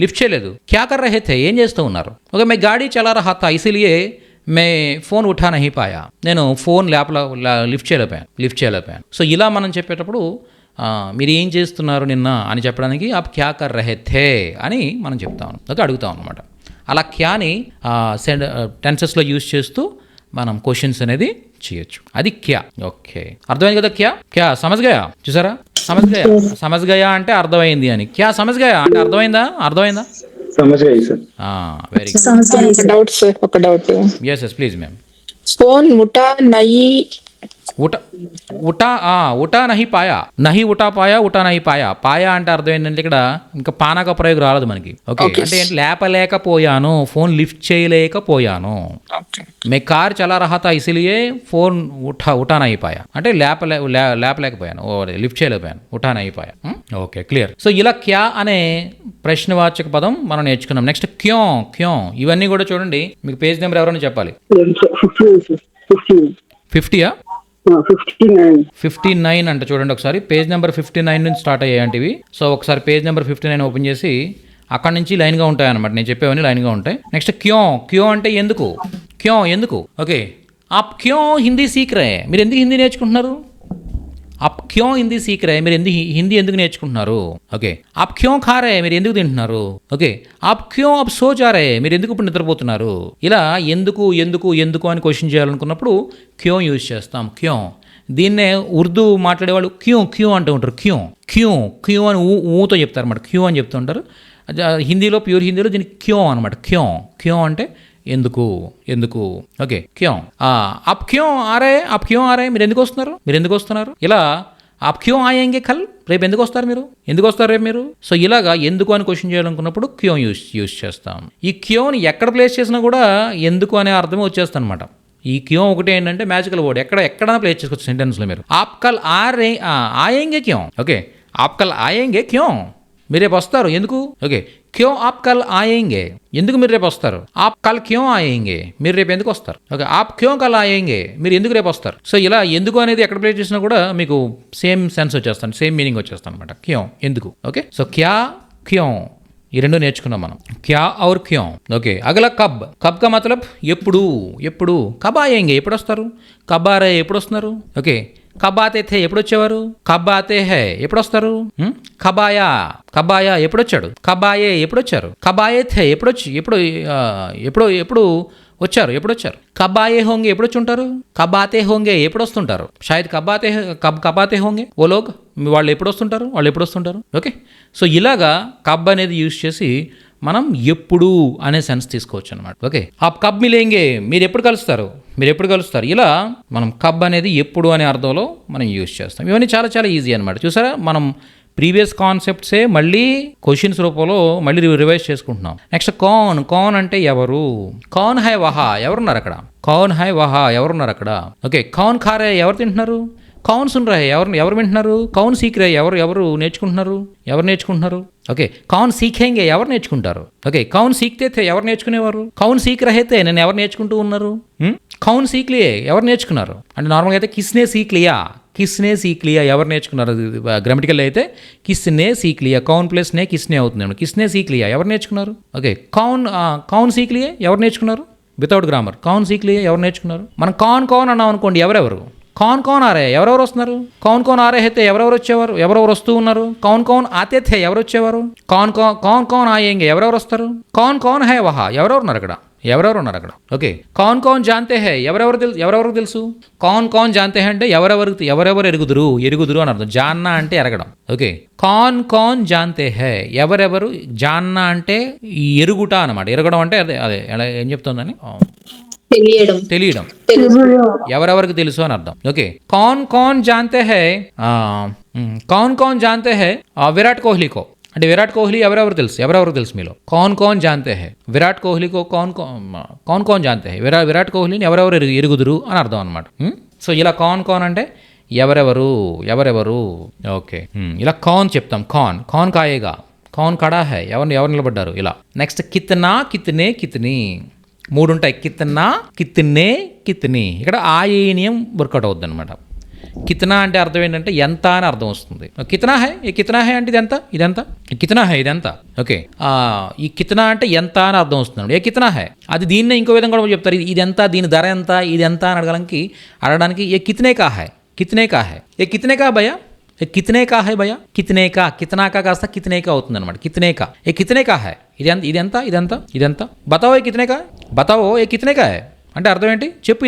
లిఫ్ట్ చేయలేదు. क्या कर रहे थे ఏం చేస్తూ ఉన్నారు. ఓకే, मैं गाड़ी चला रहा था इसीलिए मैं फ़ोन उठा नहीं पाया నేను ఫోన్ లిఫ్ట్ చేయలేకపోయాను. సో ఇలా మనం చెప్పేటప్పుడు మీరు ఏం చేస్తున్నారు నిన్న అని చెప్పడానికి आप क्या कर रहे थे అని మనం చెప్తాం. ఓకే, అడుగుతాం అనమాట. అలా క్యాని టెన్సెస్లో యూజ్ చేస్తూ మనం క్వశ్చన్స్ అనేది చేయొచ్చు. అది క్యా. ఓకే, అర్థమైంది కదా. క్యా సమజ్ గయా, చూసారా, సమజ్ గయా అంటే అర్థమైంది అని, క్యా సమజ్ గయా అంటే అర్థమైందా. Very good. ఒక doubt yes please ma'am. Phone ముఠా నయి ఉటా నహి పాయా ఉటా నహి పాయా అంటే అర్థం ఏంటంటే ఇక్కడ ఇంకా పానక ప్రయోగం రాలేదు మనకి. ఓకే, అంటే లేపలేకపోయాను, ఫోన్ లిఫ్ట్ చేయలేకపోయాను. మే కార్ చలా రహా థా ఇసిలియే ఫోన్ ఉఠా నహి పాయా అంటే లేపలేకపోయాను, లిఫ్ట్ చేయలేకపోయాను, ఉఠా నహి పాయా. Okay, clear. సో ఇలా క్యా అనే ప్రశ్నవాచక పదం మనం నేర్చుకున్నాం. నెక్స్ట్ క్యో క్యో, ఇవన్నీ కూడా చూడండి. మీకు పేజ్ నెంబర్ ఎవరైనా చెప్పాలి. 50యా 59 అంట. చూడండి ఒకసారి పేజ్ నెంబర్ 59 నుంచి స్టార్ట్ అయ్యాయంటివి. సో ఒకసారి పేజ్ నెంబర్ 59 ఓపెన్ చేసి అక్కడ నుంచి లైన్గా ఉంటాయి అనమాట. నేను చెప్పేవన్నీ లైన్గా ఉంటాయి. నెక్స్ట్ క్యో క్యో అంటే ఎందుకు, క్యో ఎందుకు. ఓకే, ఆప్ క్యో హిందీ సీక్ రహే, మీరు ఎందుకు హిందీ నేర్చుకుంటున్నారు. ఆప్ క్యో హిందీ సీక్ రహే, మీరు హిందీ ఎందుకు నేర్చుకుంటున్నారు. ఓకే, ఆప్ క్యో ఖా రహే, మీరు ఎందుకు తింటున్నారు. ఓకే, ఆప్ క్యో అబ్ సో జా రహే, మీరు ఎందుకు ఇప్పుడు నిద్రపోతున్నారు. ఇలా ఎందుకు ఎందుకు ఎందుకు అని క్వశ్చన్ చేయాలనుకున్నప్పుడు క్యో యూజ్ చేస్తాం. క్యో, దీన్నే ఉర్దూ మాట్లాడేవాళ్ళు క్యూ క్యూ అంటూ ఉంటారు. క్యూ క్యూ క్యూ అని ఊతో చెప్తారు అన్నమాట. క్యూ అని చెప్తుంటారు. హిందీలో ప్యూర్ హిందీలో దీనికి క్యో అనమాట. క్యో క్యో అంటే ఎందుకు ఎందుకు. ఓకే, క్యో ఆప్ క్యో ఆరే, ఆప్ క్యో ఆరే, మీరు ఎందుకు వస్తున్నారు, మీరు ఎందుకు వస్తున్నారు. ఇలా ఆప్ క్యో ఆయేంగే కల్, రేపు ఎందుకు వస్తారు మీరు, ఎందుకు వస్తారు రేపు మీరు. సో ఇలాగా ఎందుకు అని క్వశ్చన్ చేయాలనుకున్నప్పుడు క్యో యూజ్ చేస్తాం. ఈ క్యోని ఎక్కడ ప్లేస్ చేసినా కూడా ఎందుకు అనే అర్థమే వచ్చేస్తుంది అనమాట. ఈ క్యో ఒకటి ఏంటంటే మ్యాజికల్ వర్డ్, ఎక్కడైనా ప్లేస్ చేసుకోవచ్చు సెంటెన్స్లో మీరు. ఆప్ కల్ ఆయేంగే క్యో. ఓకే, ఆప్ కల్ ఆయేంగే క్యో, మీరు రేపు వస్తారు ఎందుకు. ఓకే, క్యో ఆప్ కల్ ఆయేంగే, ఎందుకు మీరు రేపు వస్తారు. ఆప్ కల్ క్యో ఆయేంగే, మీరు రేపు ఎందుకు వస్తారు. ఓకే, ఆప్ క్యో కల్ ఆయేంగే, మీరు ఎందుకు రేపు వస్తారు. సో ఇలా ఎందుకు అనేది ఎక్కడ ప్లేస్ చేసినా కూడా మీకు సేమ్ సెన్స్ వచ్చేస్తాను, సేమ్ మీనింగ్ వచ్చేస్తాను అనమాట. క్యో ఎందుకు. ఓకే, సో క్యా క్యో ఈ రెండు నేర్చుకున్నాం మనం. క్యా ఔర్ క్యో. ఓకే, అగలా కబ్. కబ్ కా మతలబ్ ఎప్పుడు ఎప్పుడు. కబ్ ఆయేంగే, ఎప్పుడు వస్తారు. కబ్ ఆ రే, ఎప్పుడు వస్తున్నారు. ఓకే, కబ్ ఆతే థే, ఎప్పుడు వచ్చేవారు. కబ్ ఆతే హై, ఎప్పుడు వస్తారు. కబాయా కబాయా, ఎప్పుడు వచ్చాడు. కబాయే, ఎప్పుడు వచ్చారు. కబాయే థే, ఎప్పుడు వచ్చి ఎప్పుడు ఎప్పుడు వచ్చారు, ఎప్పుడు వచ్చారు. కబాయే హోంగే, ఎప్పుడు వచ్చి ఉంటారు. కబాతే హోంగే, ఎప్పుడు వస్తుంటారు. షాయద్ కబాతే హోంగే ఓ లోగ్, వాళ్ళు ఎప్పుడు వస్తుంటారు. ఓకే, సో ఇలాగా కబ్ అనేది యూజ్ చేసి మనం ఎప్పుడు అనే సెన్స్ తీసుకోవచ్చు అనమాట. ఓకే, ఆప్ కబ్ మిలేంగే, మీరు ఎప్పుడు కలుస్తారు. ఇలా మనం కబ్ అనేది ఎప్పుడు అనే అర్థంలో మనం యూజ్ చేస్తాం. ఇవన్నీ చాలా చాలా ఈజీ అనమాట. చూసారా, మనం ప్రీవియస్ కాన్సెప్ట్సే మళ్ళీ క్వశ్చన్స్ రూపంలో మళ్ళీ రివైజ్ చేసుకుంటున్నాం. నెక్స్ట్ కౌన్ అంటే ఎవరు. కౌన్ హై వహా, ఎవరున్నారు అక్కడ. కౌన్ హై వహా, ఎవరున్నారు అక్కడ. ఓకే, కౌన్ ఖా రే, ఎవరు తింటున్నారు. కౌన్ సున్ రహే, ఎవరు వింటున్నారు. కౌన్ సీక్ రే, ఎవరు నేర్చుకుంటున్నారు. ఓకే, కౌన్ సీఖేంగే, ఎవరు నేర్చుకుంటారు. ఓకే, కౌన్ సీక్తే థే, ఎవరు నేర్చుకునేవారు. కౌన్ సీక్ రహేతే, నేను ఎవరు నేర్చుకుంటూ ఉన్నారు. కౌన్ సీక్ లియే, ఎవరు నేర్చుకున్నారు. అంటే నార్మల్గా అయితే కిస్నే సీక్ లియా, ఎవరు నేర్చుకున్నారు. గ్రామటికల్ అయితే కిస్నే సీక్ లియా, కౌన్ ప్లస్ నే కిస్నే అవుతుంది. కిస్నే సీక్ లియా, ఎవరు నేర్చుకున్నారు. ఓకే, కౌన్ సీక్ లియే, ఎవరు నేర్చుకున్నారు. వితౌట్ గ్రామర్ కౌన్ సీక్ లియే, ఎవరు నేర్చుకున్నారు. మనం కౌన్ అన్నాం అనుకోండి, ఎవరెవరు. కౌన్ ఆరే, ఎవరెవరు వస్తున్నారు. కౌన్ ఆరే అయితే ఎవరెవరు వచ్చేవారు, ఎవరెవరు వస్తూ ఉన్నారు. కౌన్ ఆతే థే, ఎవరు వచ్చేవారు. కౌన్ ఆయేంగే, ఎవరెవరు వస్తారు. కౌన్ హై వహా, ఎవరెవరు ఉన్నారు అక్కడ. ఓకే, కౌన్ జాంతే హై, ఎవరెవరు తెలుసు. కౌన్ జాంతే హై అంటే ఎవరెవరు ఎరుగుదురు అని అర్థం. జాన్నా అంటే ఎరగడం. ఓకే, కౌన్ జాంతే హై, ఎవరెవరు. జాన్నా అంటే ఎరుగుట అనమాట. ఎరగడం అంటే అదే ఎలా ఏం చెప్తుందని తెలియడం, ఎవరెవరికి తెలుసు అని అర్థం. ఓకే, కౌన్ జాంతే హై, కౌన్ జాంతే హై విరాట్ కోహ్లీకో, అంటే విరాట్ కోహ్లీ ఎవరెవరు తెలుసు మీలో. కౌన్ జాంతే హై విరాట్ కోహ్లీకో, కౌన్ జాంతే హై విరాట్ కోహ్లీని ఎవరెవరు ఎరుగుదురు అని అర్థం అనమాట. సో ఇలా కౌన్ అంటే ఎవరెవరు. ఓకే, ఇలా కౌన్ చెప్తాం. కౌన్ కాయేగా, కౌన్ ఖడా హై, ఎవరు నిలబడ్డారు. ఇలా నెక్స్ట్ కిత్నా కిత్నీ 3 ఉంటాయి. కిత్నే ఇక్కడ ఆయేనియం వర్కౌట్ అవుద్ది అనమాట. కిత్నా అంటే అర్థం ఏంటంటే ఎంత అని అర్థం వస్తుంది. కిత్నా హై అంటే ఇదెంత. ఇదెంత. ఓకే, ఈ కిత్నా అంటే ఎంత అని అర్థం వస్తుంది. కిత్నా హై, అది దీన్నే ఇంకో విధంగా కూడా చెప్తారు. ఇదెంత, దీని ధర ఎంత, ఇదెంత అని అడగడానికి కిత్నే కా హై. కిత్నే కా భయ్యా, కిత్నే కా హై భయ్యా. కిత్నా కా కాస్త కిత్నే కా అవుతుంది అనమాట. కిత్నే కా హై, ఇదెంత. బతావో కిత్నే కా హై అంటే అర్థం ఏంటి, చెప్పు.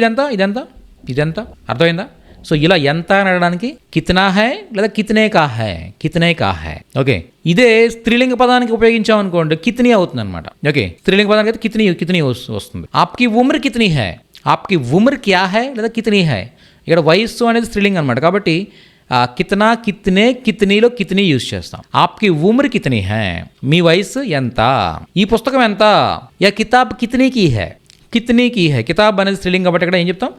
ఇదెంత అర్థమైందా. సో ఇలా ఎంత అని అనడానికి కిత్నా హై లేదా కిత్నే కా హై. ఓకే, ఇదే స్త్రీలింగ పదానికి ఉపయోగించాం అనుకోండి, కిత్నీ అవుతుంది అనమాట. ఓకే, స్త్రీలింగ పదానికి అయితే కిత్నీ వస్తుంది. ఆప్కి ఉమ్ర్ కిత్నీ హై, ఆప్కి ఉమ్ర్ క్యా హై లేదా కిత్నీ హై. ఇక్కడ వయస్సు అనేది స్త్రీలింగం అనమాట. కాబట్టి కిత్నా కిత్నీలో కిత్నీ యూజ్ చేస్తాం. ఆప్కి ఉమ్ర్ కిత్నీ హై, మీ వయసు ఎంత. ఈ పుస్తకం ఎంత. యా కితాబ్ కిత్నీ కీ హై, కిత్నీ కీ హై, కితాబ్ అనేది స్త్రీలింగ్ కాబట్టి ఇక్కడ ఏం చెప్తాం,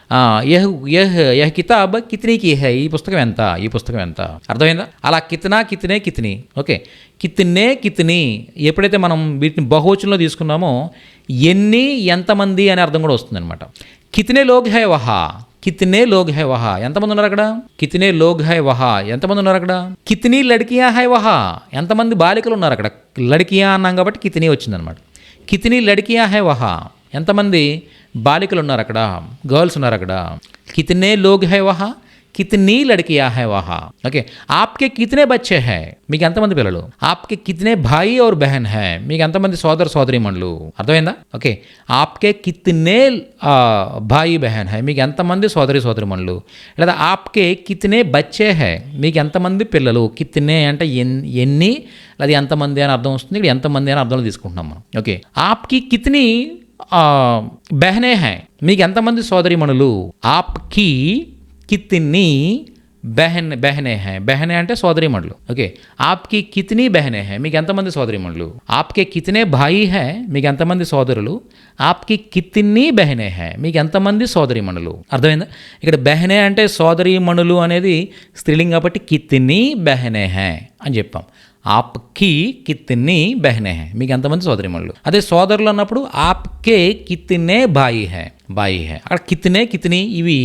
యహ్ యహ్ యహ్ కితాబ్ కిత్నీ కీ హై, ఈ పుస్తకం ఎంత, ఈ పుస్తకం ఎంత. అర్థమైందా? అలా కిత్నా కిత్నే కిత్నీ. ఓకే, కిత్నే కిత్నీ ఎప్పుడైతే మనం వీటిని బహువచనంలో తీసుకున్నామో ఎన్ని, ఎంతమంది అనే అర్థం కూడా వస్తుంది అనమాట. కిత్నే లోగ్ హై వహా, కిత్నే లోగ్ హై వహా, ఎంతమంది ఉన్నారు అక్కడ. కిత్నే లోగ్ హై వహా, ఎంతమంది ఉన్నారు అక్కడ. కిత్నీ లడ్కియా హై వహా, ఎంతమంది బాలికలు ఉన్నారు అక్కడ. లడ్కియా అన్నాం కాబట్టి కిత్నీ వచ్చిందనమాట. కిత్నీ లడ్కియా హై వహా, ఎంతమంది బాలికలు ఉన్నారు అక్కడ, గర్ల్స్ ఉన్నారు అక్కడ. కిత్నే లోగ్ హై వహా, కిత్నీ లడ్కియా హై వహా. ఓకే, ఆప్కే కిత్నే బచ్చే హై, మీకు ఎంతమంది పిల్లలు. ఆప్కే కిత్నే భాయి ఔర్ బహన్ హై, మీకు ఎంతమంది సోదర సోదరీమణులు. అర్థమైందా? ఓకే, ఆప్కే కిత్నే భాయి బహన్ హై, మీకు ఎంతమంది సోదరి సోదరీమణులు. లేదా ఆప్కే కిత్నే బచ్చే హై, మీకు ఎంతమంది పిల్లలు. కిత్నే అంటే ఎన్ని, లేదా ఎంతమంది అని అర్థం వస్తుంది. ఇక్కడ ఎంతమంది అని అర్థంలో తీసుకుంటున్నాం మనం. ఓకే, ఆప్కి కిత్నీ బహనే హై, మీకు ఎంతమంది సోదరీమణులు. ఆప్కి కిత్నీ బహనే హై, బహనే అంటే సోదరీమణులు. ఓకే, ఆప్కి కిత్నీ బహనే హై, మీకు ఎంతమంది సోదరీమణులు. ఆప్కే కిత్నే భాయి హై, మీకు ఎంతమంది సోదరులు. ఆప్కి కిత్నీ బహనే హై, మీకు ఎంతమంది సోదరీమణులు. అర్థమైందా? ఇక్కడ బహనే అంటే సోదరీమణులు అనేది స్త్రీలింగ్ కాబట్టి కిత్నీ బహనే హై అని చెప్పాం. ఆప్కి కిత్నీ బహనే హై, మీకు ఎంతమంది సోదరీమణులు. అదే సోదరులు అన్నప్పుడు ఆప్కే కిత్నే భాయి హై, భాయి హై. అక్కడ కిత్నే కిత్నీ ఇవి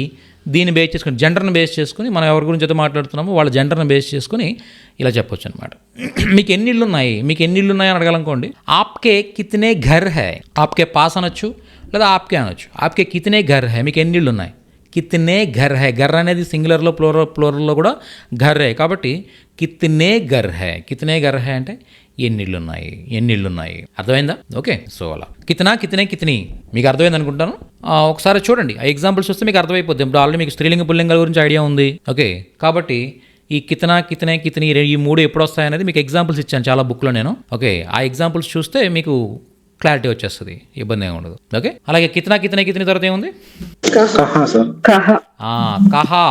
దీన్ని బేస్ చేసుకుని, జెండర్ని బేస్ చేసుకుని, మనం ఎవరి గురించి అయితే మాట్లాడుతున్నామో వాళ్ళ జెండర్ని బేస్ చేసుకుని ఇలా చెప్పొచ్చు అనమాట. మీకు ఎన్ని ఇళ్ళు ఉన్నాయి, మీకు ఎన్ని ఇళ్ళు ఉన్నాయి అని అడగాలనుకోండి. ఆప్కే కిత్నే ఘర్ హై, ఆప్కే పాస్ అనొచ్చు లేదా ఆప్కే అనొచ్చు. ఆప్కే కిత్నే ఘర్ హై, మీకు ఎన్ని ఇళ్ళు ఉన్నాయి. కిత్నే ఘర్ హై, ఘర్ అనేది సింగులర్లో ప్లూరల్లో కూడా ఘర్ హై కాబట్టి కిత్నే ఘర్ హై. కిత్నే ఘర్ హై అంటే ఎన్నిళ్ళు ఉన్నాయి, ఎన్నిళ్ళు ఉన్నాయి. అర్థమైందా? ఓకే, సో అలా కిత్నా కిత్నే కిత్నీ మీకు అర్థమైంది అనుకుంటాను. ఒకసారి చూడండి ఆ ఎగ్జాంపుల్స్ వస్తే మీకు అర్థమైపోద్ది. ఇప్పుడు ఆల్రెడీ మీకు స్త్రీలింగ పుల్లింగాల గురించి ఐడియా ఉంది. ఓకే, కాబట్టి ఈ కిత్నా కిత్నే కిత్నీ ఈ మూడు ఎప్పుడు వస్తాయనేది మీకు ఎగ్జాంపుల్స్ ఇచ్చాను చాలా బుక్లో నేను. ఓకే, ఆ ఎగ్జాంపుల్స్ చూస్తే మీకు క్లారిటీ వచ్చేస్తుంది, ఇబ్బంది ఏమి ఉండదు. ఓకే, అలాగే కిత్నా కిత్నే కిత్నీ తర్వాత ఏముంది. कहा सर कहा కహా,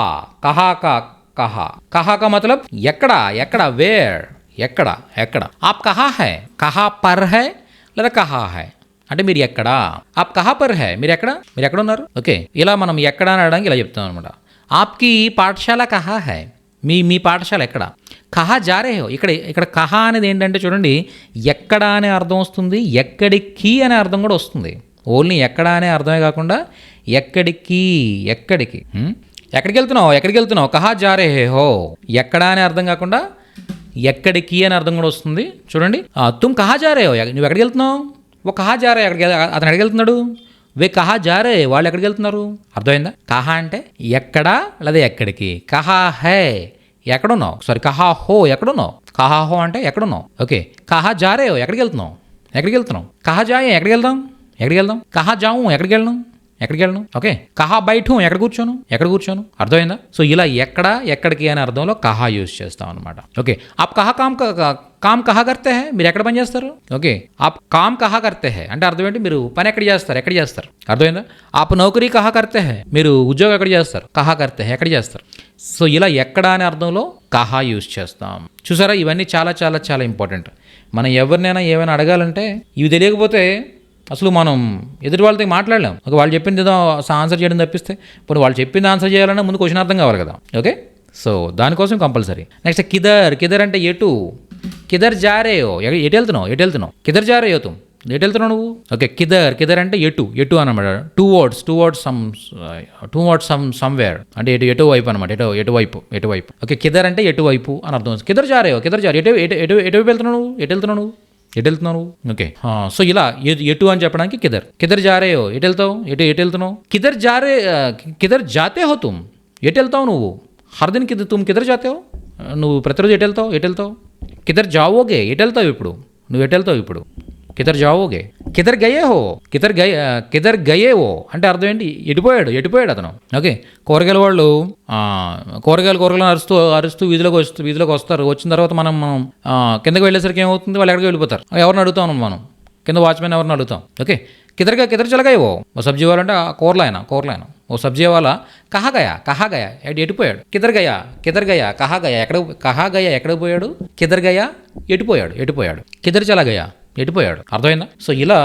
కహా కా కహా, కహా కా మతలబ్ ఎక్కడ, ఎక్కడ, వేర్, ఎక్కడ, ఎక్కడ. ఆప్ కహా హై, కహా పర్ హై లేదా కహా హై అంటే మీరు ఎక్కడ. ఆప్ కహా పర్ హై, మీరు ఎక్కడ, మీరు ఎక్కడ ఉన్నారు. ఓకే, ఇలా మనం ఎక్కడ అని అనడానికి ఇలా చెప్తాం అనమాట. ఆప్కి పాఠశాల కహా హై, మీ పాఠశాల ఎక్కడ. కహా జారే హో, ఇక్కడ కహా అనేది ఏంటంటే చూడండి, ఎక్కడ అనే అర్థం వస్తుంది, ఎక్కడికి అనే అర్థం కూడా వస్తుంది. ఓన్లీ ఎక్కడ అనే అర్థమే కాకుండా ఎక్కడికి, ఎక్కడికి, ఎక్కడికి వెళ్తున్నావు, ఎక్కడికి వెళ్తున్నావు. కహా జారే హో, ఎక్కడ అనే అర్థం కాకుండా ఎక్కడికి అని అర్థం కూడా వస్తుంది. చూడండి, తుమ్ కహా జారే హో, నువ్వు ఎక్కడికి వెళ్తున్నావు. ఓ కహా జారే, అతను ఎక్కడికి వెళ్తున్నాడు. వే కహా జారే, వాళ్ళు ఎక్కడికి వెళ్తున్నారు. అర్థమైందా? కహా అంటే ఎక్కడ లేదా ఎక్కడికి. కహా హై, ఎక్కడున్నావు. సారీ, కహా హో, ఎక్కడున్నావు. కహా హో అంటే ఎక్కడున్నావు. ఓకే, కహా జారే హో, ఎక్కడికి వెళ్తున్నావు, ఎక్కడికి వెళ్తున్నావు. కహా జాయే, ఎక్కడికి వెళ్దాం, ఎక్కడికి వెళ్దాం. కహా జావు, ఎక్కడికి వెళ్ళను, ఎక్కడికి వెళ్ళను. ఓకే, కహా బైఠు, ఎక్కడ కూర్చోను, ఎక్కడ కూర్చోను. అర్థమైందా? సో ఇలా ఎక్కడ, ఎక్కడికి అనే అర్థంలో కహా యూజ్ చేస్తాం అనమాట. ఓకే, ఆప్ కహా కామ్ కహా కర్తే హై, మీరు ఎక్కడ పని చేస్తారు. ఓకే, ఆప్ కామ్ కహా కర్తే హై అంటే అర్థం ఏంటి, మీరు పని ఎక్కడ చేస్తారు, ఎక్కడ చేస్తారు. అర్థమైందా? ఆప్ నౌకరీ కహా కర్తే హై, మీరు ఉద్యోగం ఎక్కడ చేస్తారు. కహా కర్తే హై, ఎక్కడ చేస్తారు. సో ఇలా ఎక్కడ అనే అర్థంలో కహా యూజ్ చేస్తాం. చూసారా, ఇవన్నీ చాలా చాలా చాలా ఇంపార్టెంట్. మనం ఎవరినైనా ఏమైనా అడగాలంటే ఇవి తెలియకపోతే అసలు మనం ఎదుటి వాళ్ళతో మాట్లాడలేం. ఒక వాళ్ళు చెప్పింది ఏదో ఆన్సర్ చేయడం తప్పిస్తే, ఇప్పుడు వాళ్ళు చెప్పింది ఆన్సర్ చేయాలన్నా ముందు క్వశ్చన్ అర్థం కావాలి కదా. ఓకే, సో దానికోసం కంపల్సరీ. నెక్స్ట్ కిదర్, కిదర్ అంటే ఎటు. కిదర్ జారేయో, ఎటు వెళ్తున్నావు, ఎటు వెళ్తున్నావు. కిదర్ జారేయో తుమ్, ఎటు వెళ్తున్నావు నువ్వు. ఓకే, కిదర్, కిదర్ అంటే ఎటు, ఎటు అనమాట. టూ వర్డ్స్ సమ్వేర్ అంటే ఎటువైపు అనమాట. ఎటువైపు. ఓకే, కిదర్ అంటే ఎటువైపు అని అర్థం. కిదర్ జారేయో, కిదర్ జారే, ఎటువైపు వెళ్తున్నావు నువ్వు, ఎటు వెళ్తున్నావు నువ్వు, ఎటు వెళ్తున్నావు. ఓకే, సో ఇలా ఎటు అని చెప్పడానికి కిదర్. కిదర్ జారేయో, ఎటు వెళ్తావు, ఎటు వెళ్తున్నావు. కిదర్ జాతే హో తుమ్, ఎటు వెళ్తావు నువ్వు. హర్ దిన్ తుమ్ కిదర్ జాతే హో, నువ్వు ప్రతిరోజు ఎటు వెళ్తావు. కిదర్ జావోగే, ఎటు వెళ్తావు ఇప్పుడు, నువ్వు ఎటు వెళ్తావు ఇప్పుడు. కిదర్ జావోగే. కిదర్ గయే హో, కిదర్ గయే హో అంటే అర్థం ఏంటి, ఎటుపోయాడు అతను. ఓకే, కూరగాయల వాళ్ళు కూరగాయలు అరుస్తూ వీధిలోకి వస్తారు. వచ్చిన తర్వాత మనం కిందకి వెళ్ళేసరికి ఏమవుతుంది, వాళ్ళు ఎక్కడికి వెళ్ళిపోతారు. ఎవరిని అడుగుతాం మనం, కింద వాచ్మెన్ ఎవరిని అడుగుతాం. ఓకే, కిదర్ చలగాయో, ఓ సబ్జీ వాళ్ళంటే కూరలాయన. ఓ సబ్జీ వాళ్ళ కహా గయా ఎటుపోయాడు. కిదర్ గయా కహా గయా ఎక్కడికి పోయాడు. కిదర్ గయా ఎటుపోయాడు. కిదర్ చలగయా ఎటుపోయాడు, అర్థమైందా? సో ఇలా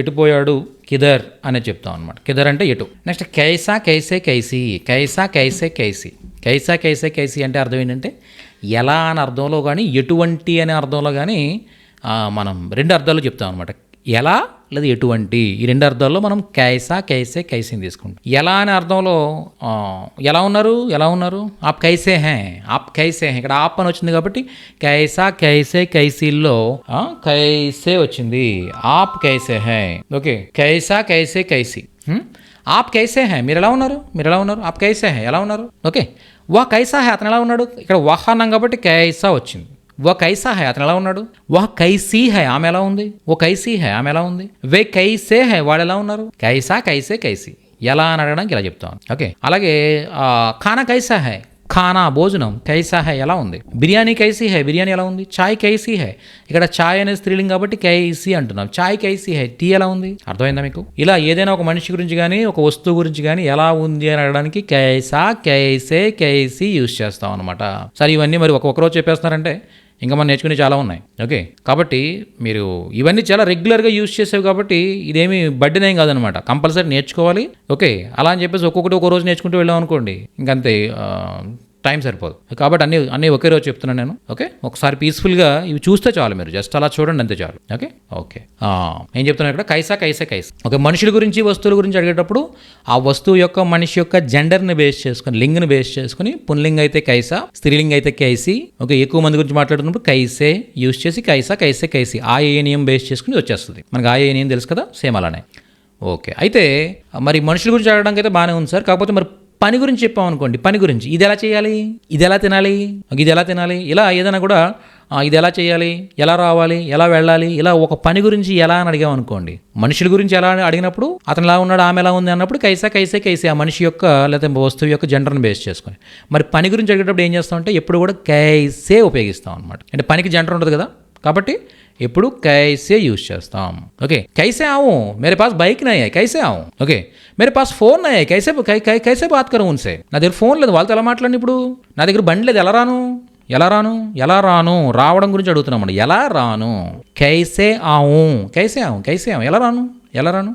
ఎటుపోయాడు కిదర్ అనే చెప్తాం అనమాట. కిదర్ అంటే ఎటు. నెక్స్ట్ కైసా కైసే కైసీ, కైసా కైసే కైసీ. కైసా కైసే కైసీ అంటే అర్థం ఏంటంటే ఎలా అని అర్థంలో కానీ ఎటువంటి అనే అర్థంలో కానీ మనం రెండు అర్థాలు చెప్తాం అనమాట. ఎలా లేదా ఎటువంటి, ఈ రెండు అర్థాల్లో మనం కైసా కైసే కైసీని తీసుకుంటాం. ఎలా అనే అర్థంలో ఎలా ఉన్నారు ఆప్ కైసే హే, ఆప్ కైసే హే, ఇక్కడ ఆప్ అని వచ్చింది కాబట్టి కైసా కైసే కైసీల్లో కైసే వచ్చింది, ఆప్ కైసే హే. ఓకే, కైసా కైసే కైసీ. ఆప్ కైసే హే, మీరు ఎలా ఉన్నారు ఆప్ కైసే హే, ఎలా ఉన్నారు. ఓకే, వా కైసా హే, అతను ఎలా ఉన్నాడు, ఇక్కడ వహ్ అన్నాం కాబట్టి కైసా వచ్చింది. వా కైసా హై, అతను ఎలా ఉన్నాడు. వా కైసీ హై, ఆమె ఎలా ఉంది. ఓ కైసీ హై, ఆమె ఎలా ఉంది. వే కైసే హై, వాడు ఎలా ఉన్నారు. కైసా కైసే కైసీ, ఎలా అని అడగడానికి ఇలా చెప్తాం. ఓకే, అలాగే ఖానా కైసా హై, ఖానా భోజనం, కైసా హై ఎలా ఉంది. బిర్యానీ కైసీ హై, బిర్యానీ ఎలా ఉంది. చాయ్ కైసీ హై, ఇక్కడ చాయ్ అనేది స్త్రీలింగం కాబట్టి కైసీ అంటున్నాం. చాయ్ కైసీ హై, టీ ఎలా ఉంది. అర్థమైందా మీకు? ఇలా ఏదైనా ఒక మనిషి గురించి కానీ ఒక వస్తువు గురించి కానీ ఎలా ఉంది అని అడగడానికి కైసా కైసే కైసీ యూజ్ చేస్తాం అనమాట. సరే, ఇవన్నీ మరి ఒక్కొక్కరోజు చెప్పేస్తున్నారంటే ఇంకా మనం నేర్చుకునే చాలా ఉన్నాయి. ఓకే, కాబట్టి మీరు ఇవన్నీ చాలా రెగ్యులర్గా యూజ్ చేసేవి కాబట్టి ఇదేమి బడ్డెన్ ఏం కాదనమాట, కంపల్సరీ నేర్చుకోవాలి. ఓకే, అలా అని చెప్పేసి ఒక్కొక్కటి ఒక రోజు నేర్చుకుంటూ వెళ్ళాం అనుకోండి, ఇంకంతే టైం సరిపోదు. కాబట్టి అన్నీ ఒకే రోజు చెప్తున్నాను నేను. ఓకే, ఒకసారి పీస్ఫుల్గా ఇవి చూస్తే చాలు, మీరు జస్ట్ అలా చూడండి అంతే చాలు. ఓకే ఓకే ఏం చెప్తున్నాను ఇక్కడ, కైసా కైసే కైసా. ఓకే, మనుషుల గురించి వస్తువుల గురించి అడిగేటప్పుడు ఆ వస్తువు యొక్క మనిషి యొక్క జెండర్ని బేస్ చేసుకుని, లింగ్ని బేస్ చేసుకుని, పుంలింగ్ అయితే కైసా, స్త్రీలింగ్ అయితే కైసీ. ఓకే, ఎక్కువ మంది గురించి మాట్లాడుతున్నప్పుడు కైసే యూజ్ చేసి కైసా కైసే కైసీ ఆ ఏ నియం బేస్ చేసుకుని వచ్చేస్తుంది మనకి. ఆ ఏ నియం తెలుసు కదా, సేమ్ అలానే. ఓకే, అయితే మరి మనుషుల గురించి అడగడానికి అయితే బాగానే ఉంది సార్. కాకపోతే మరి పని గురించి చెప్పాం అనుకోండి, పని గురించి ఇది ఎలా చేయాలి, ఇది ఎలా తినాలి, ఇది ఎలా తినాలి, ఇలా ఏదైనా కూడా ఇది ఎలా చేయాలి, ఎలా రావాలి, ఎలా వెళ్ళాలి, ఇలా ఒక పని గురించి ఎలా అని అడిగాం అనుకోండి. మనుషుల గురించి ఎలా అడిగినప్పుడు అతను ఎలా ఉన్నాడు, ఆమె ఎలా ఉంది అన్నప్పుడు కైసా కైసే కైసే ఆ మనిషి యొక్క లేదా వస్తువు యొక్క జెండర్ని బేస్ చేసుకొని. మరి పని గురించి అడిగేటప్పుడు ఏం చేస్తామంటే ఎప్పుడు కూడా కైసే ఉపయోగిస్తాం అనమాట. అంటే పనికి జెండర్ ఉండదు కదా, కాబట్టి ఎప్పుడు కైసే యూజ్ చేస్తాం. ఓకే, కైసే ఆవు, మేరే పాస్ బైక్ నై హై, కైసే ఆవు. ఓకే, మేరే పాస్ ఫోన్ నై హై, కైసే బాత్ కరూं ఉన్సే. నా దగ్గర ఫోన్ లేదు, వాళ్ళతో ఎలా మాట్లాడిన, ఇప్పుడు నా దగ్గర బండి లేదు, ఎలా రాను, రావడం గురించి అడుగుతున్నామండి. ఎలా రాను, కైసే ఆవు, ఎలా రాను.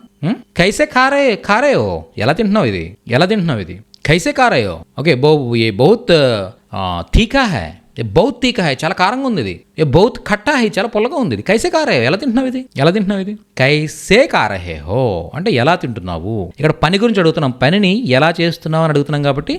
కైసే ఖారే హో, ఎలా తింటున్నావు ఇది, కైసే ఖారే హో. ఓకే, ఏ బహుత్ తీఖా హై, బౌత్ తీఖా హై, చాలా కారంగా ఉంది ఇది. ఏ బౌత్ ఖట్టా హై, చాలా పొల్లగా ఉంది ఇది. కైసే ఖా రహే హో, ఎలా తింటున్నావు ఇది. కైసే ఖా రహే హో అంటే ఎలా తింటున్నావు. ఇక్కడ పని గురించి అడుగుతున్నాం, పనిని ఎలా చేస్తున్నావు అని అడుగుతున్నాం కాబట్టి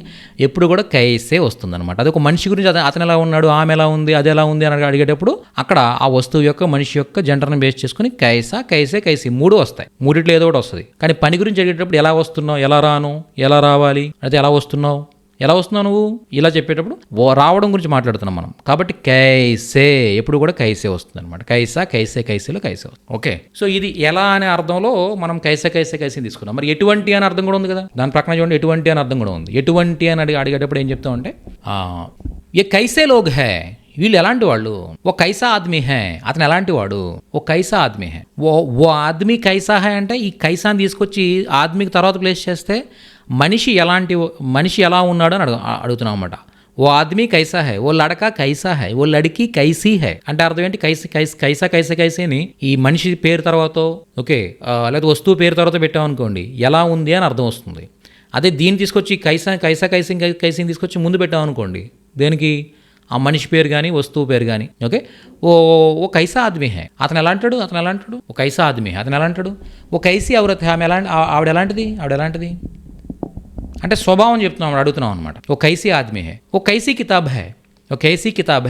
ఎప్పుడు కూడా కైసే వస్తుందన్నమాట. అది ఒక మనిషి గురించి, అతను ఎలా ఉన్నాడు, ఆమె ఎలా ఉంది, అది ఎలా ఉంది అని అడిగేటప్పుడు అక్కడ ఆ వస్తువు యొక్క మనిషి యొక్క జెండర్ని బేస్ చేసుకుని కైసా కైసే కైసీ మూడు వస్తాయి. మూడిట్లో ఏదో ఒకటి వస్తుంది. కానీ పని గురించి అడిగేటప్పుడు ఎలా వస్తున్నావు, ఎలా రాను, ఎలా రావాలి, అయితే ఎలా వస్తున్నావు నువ్వు, ఇలా చెప్పేటప్పుడు రావడం గురించి మాట్లాడుతున్నాం మనం. కాబట్టి కైసే ఎప్పుడు కూడా కైసే వస్తుంది అనమాట. కైసా కైసే కైసేలో కైసే వస్తుంది. ఓకే, సో ఇది ఎలా అనే అర్థంలో మనం కైసే కైసే కైసే తీసుకున్నాం. మరి ఎటువంటి అని అర్థం కూడా ఉంది కదా, దాని ప్రక్కన చూడండి, ఎటువంటి అని అర్థం కూడా ఉంది. ఎటువంటి అని అడిగేటప్పుడు ఏం చెప్తామంటే ఏ కైసే లోగ్ హై, వీళ్ళు ఎలాంటి వాళ్ళు. ఓ కైసా ఆద్మీ హై, అతను ఎలాంటి వాడు. ఓ కైసా ఆద్మీ హై, ఓ ఆద్మీ కైసా హై అంటే ఈ కైసాని తీసుకొచ్చి ఆద్మీకి తర్వాత ప్లేస్ చేస్తే మనిషి ఎలా ఉన్నాడు అని అడుగుతున్నాం అన్నమాట. ఓ ఆద్మీ కైసా హై, ఓ లడకా కైసా హై, ఓ లడికి కైసీ హై అంటే అర్థం ఏంటి, కైసా కైసే కైసేని ఈ మనిషి పేరు తర్వాత, ఓకే, లేదా వస్తువు పేరు తర్వాత పెట్టామనుకోండి, ఎలా ఉంది అని అర్థం వస్తుంది. అదే దీన్ని తీసుకొచ్చి కైసీని తీసుకొచ్చి ముందు పెట్టామనుకోండి, దేనికి, ఆ మనిషి పేరు కానీ వస్తువు పేరు కానీ. ఓకే, ఓ కైసా ఆద్మీ హై, అతను ఎలా అంటాడు. ఓ కైసా ఆద్మీ హై, అతను ఎలా అంటాడు. ఓ కైసీ ఔరత్ హై, ఆవిడ ఎలాంటిది అంటే స్వభావం చెప్తున్నాం, అడుగుతున్నాం అనమాట. ఓ కైసీ ఆద్మీ హై, ఓ కైసీ కితాబ్ హై,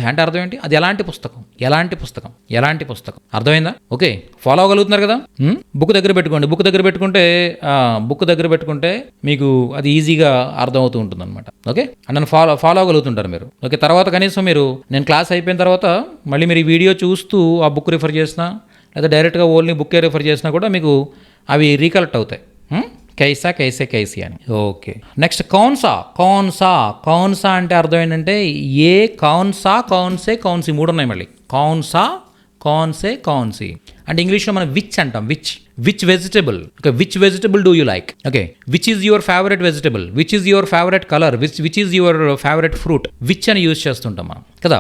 అంటే అర్థం ఏంటి, అది ఎలాంటి పుస్తకం అర్థమైందా. ఓకే, ఫాలో అవ్వగలుగుతున్నారు కదా. బుక్ దగ్గర పెట్టుకుంటే మీకు అది ఈజీగా అర్థం అవుతూ ఉంటుంది అనమాట. ఓకే, నన్ను ఫాలో అవ్వగలుగుతుంటారు మీరు. ఓకే, తర్వాత కనీసం మీరు నేను క్లాస్ అయిపోయిన తర్వాత మళ్ళీ మీరు ఈ వీడియో చూస్తూ ఆ బుక్ రిఫర్ చేసినా లేదా డైరెక్ట్గా ఓన్లీ బుక్కే రిఫర్ చేసినా కూడా మీకు అవి రీకలెక్ట్ అవుతాయి. కైసా కైసే కైసీ అని. ఓకే, నెక్స్ట్ కౌన్సా అంటే అర్థం ఏంటంటే ఏ కౌన్సే కౌన్సీ మూడు ఉన్నాయి మళ్ళీ. కౌన్సీ అంటే ఇంగ్లీష్లో మనం విచ్ అంటాం. Which vegetable. Okay, which vegetable do you like. Okay, which is your favourite vegetable, which is your favourite colour, which is your favourite fruit. Which అని యూజ్ చేస్తుంటాం మనం కదా.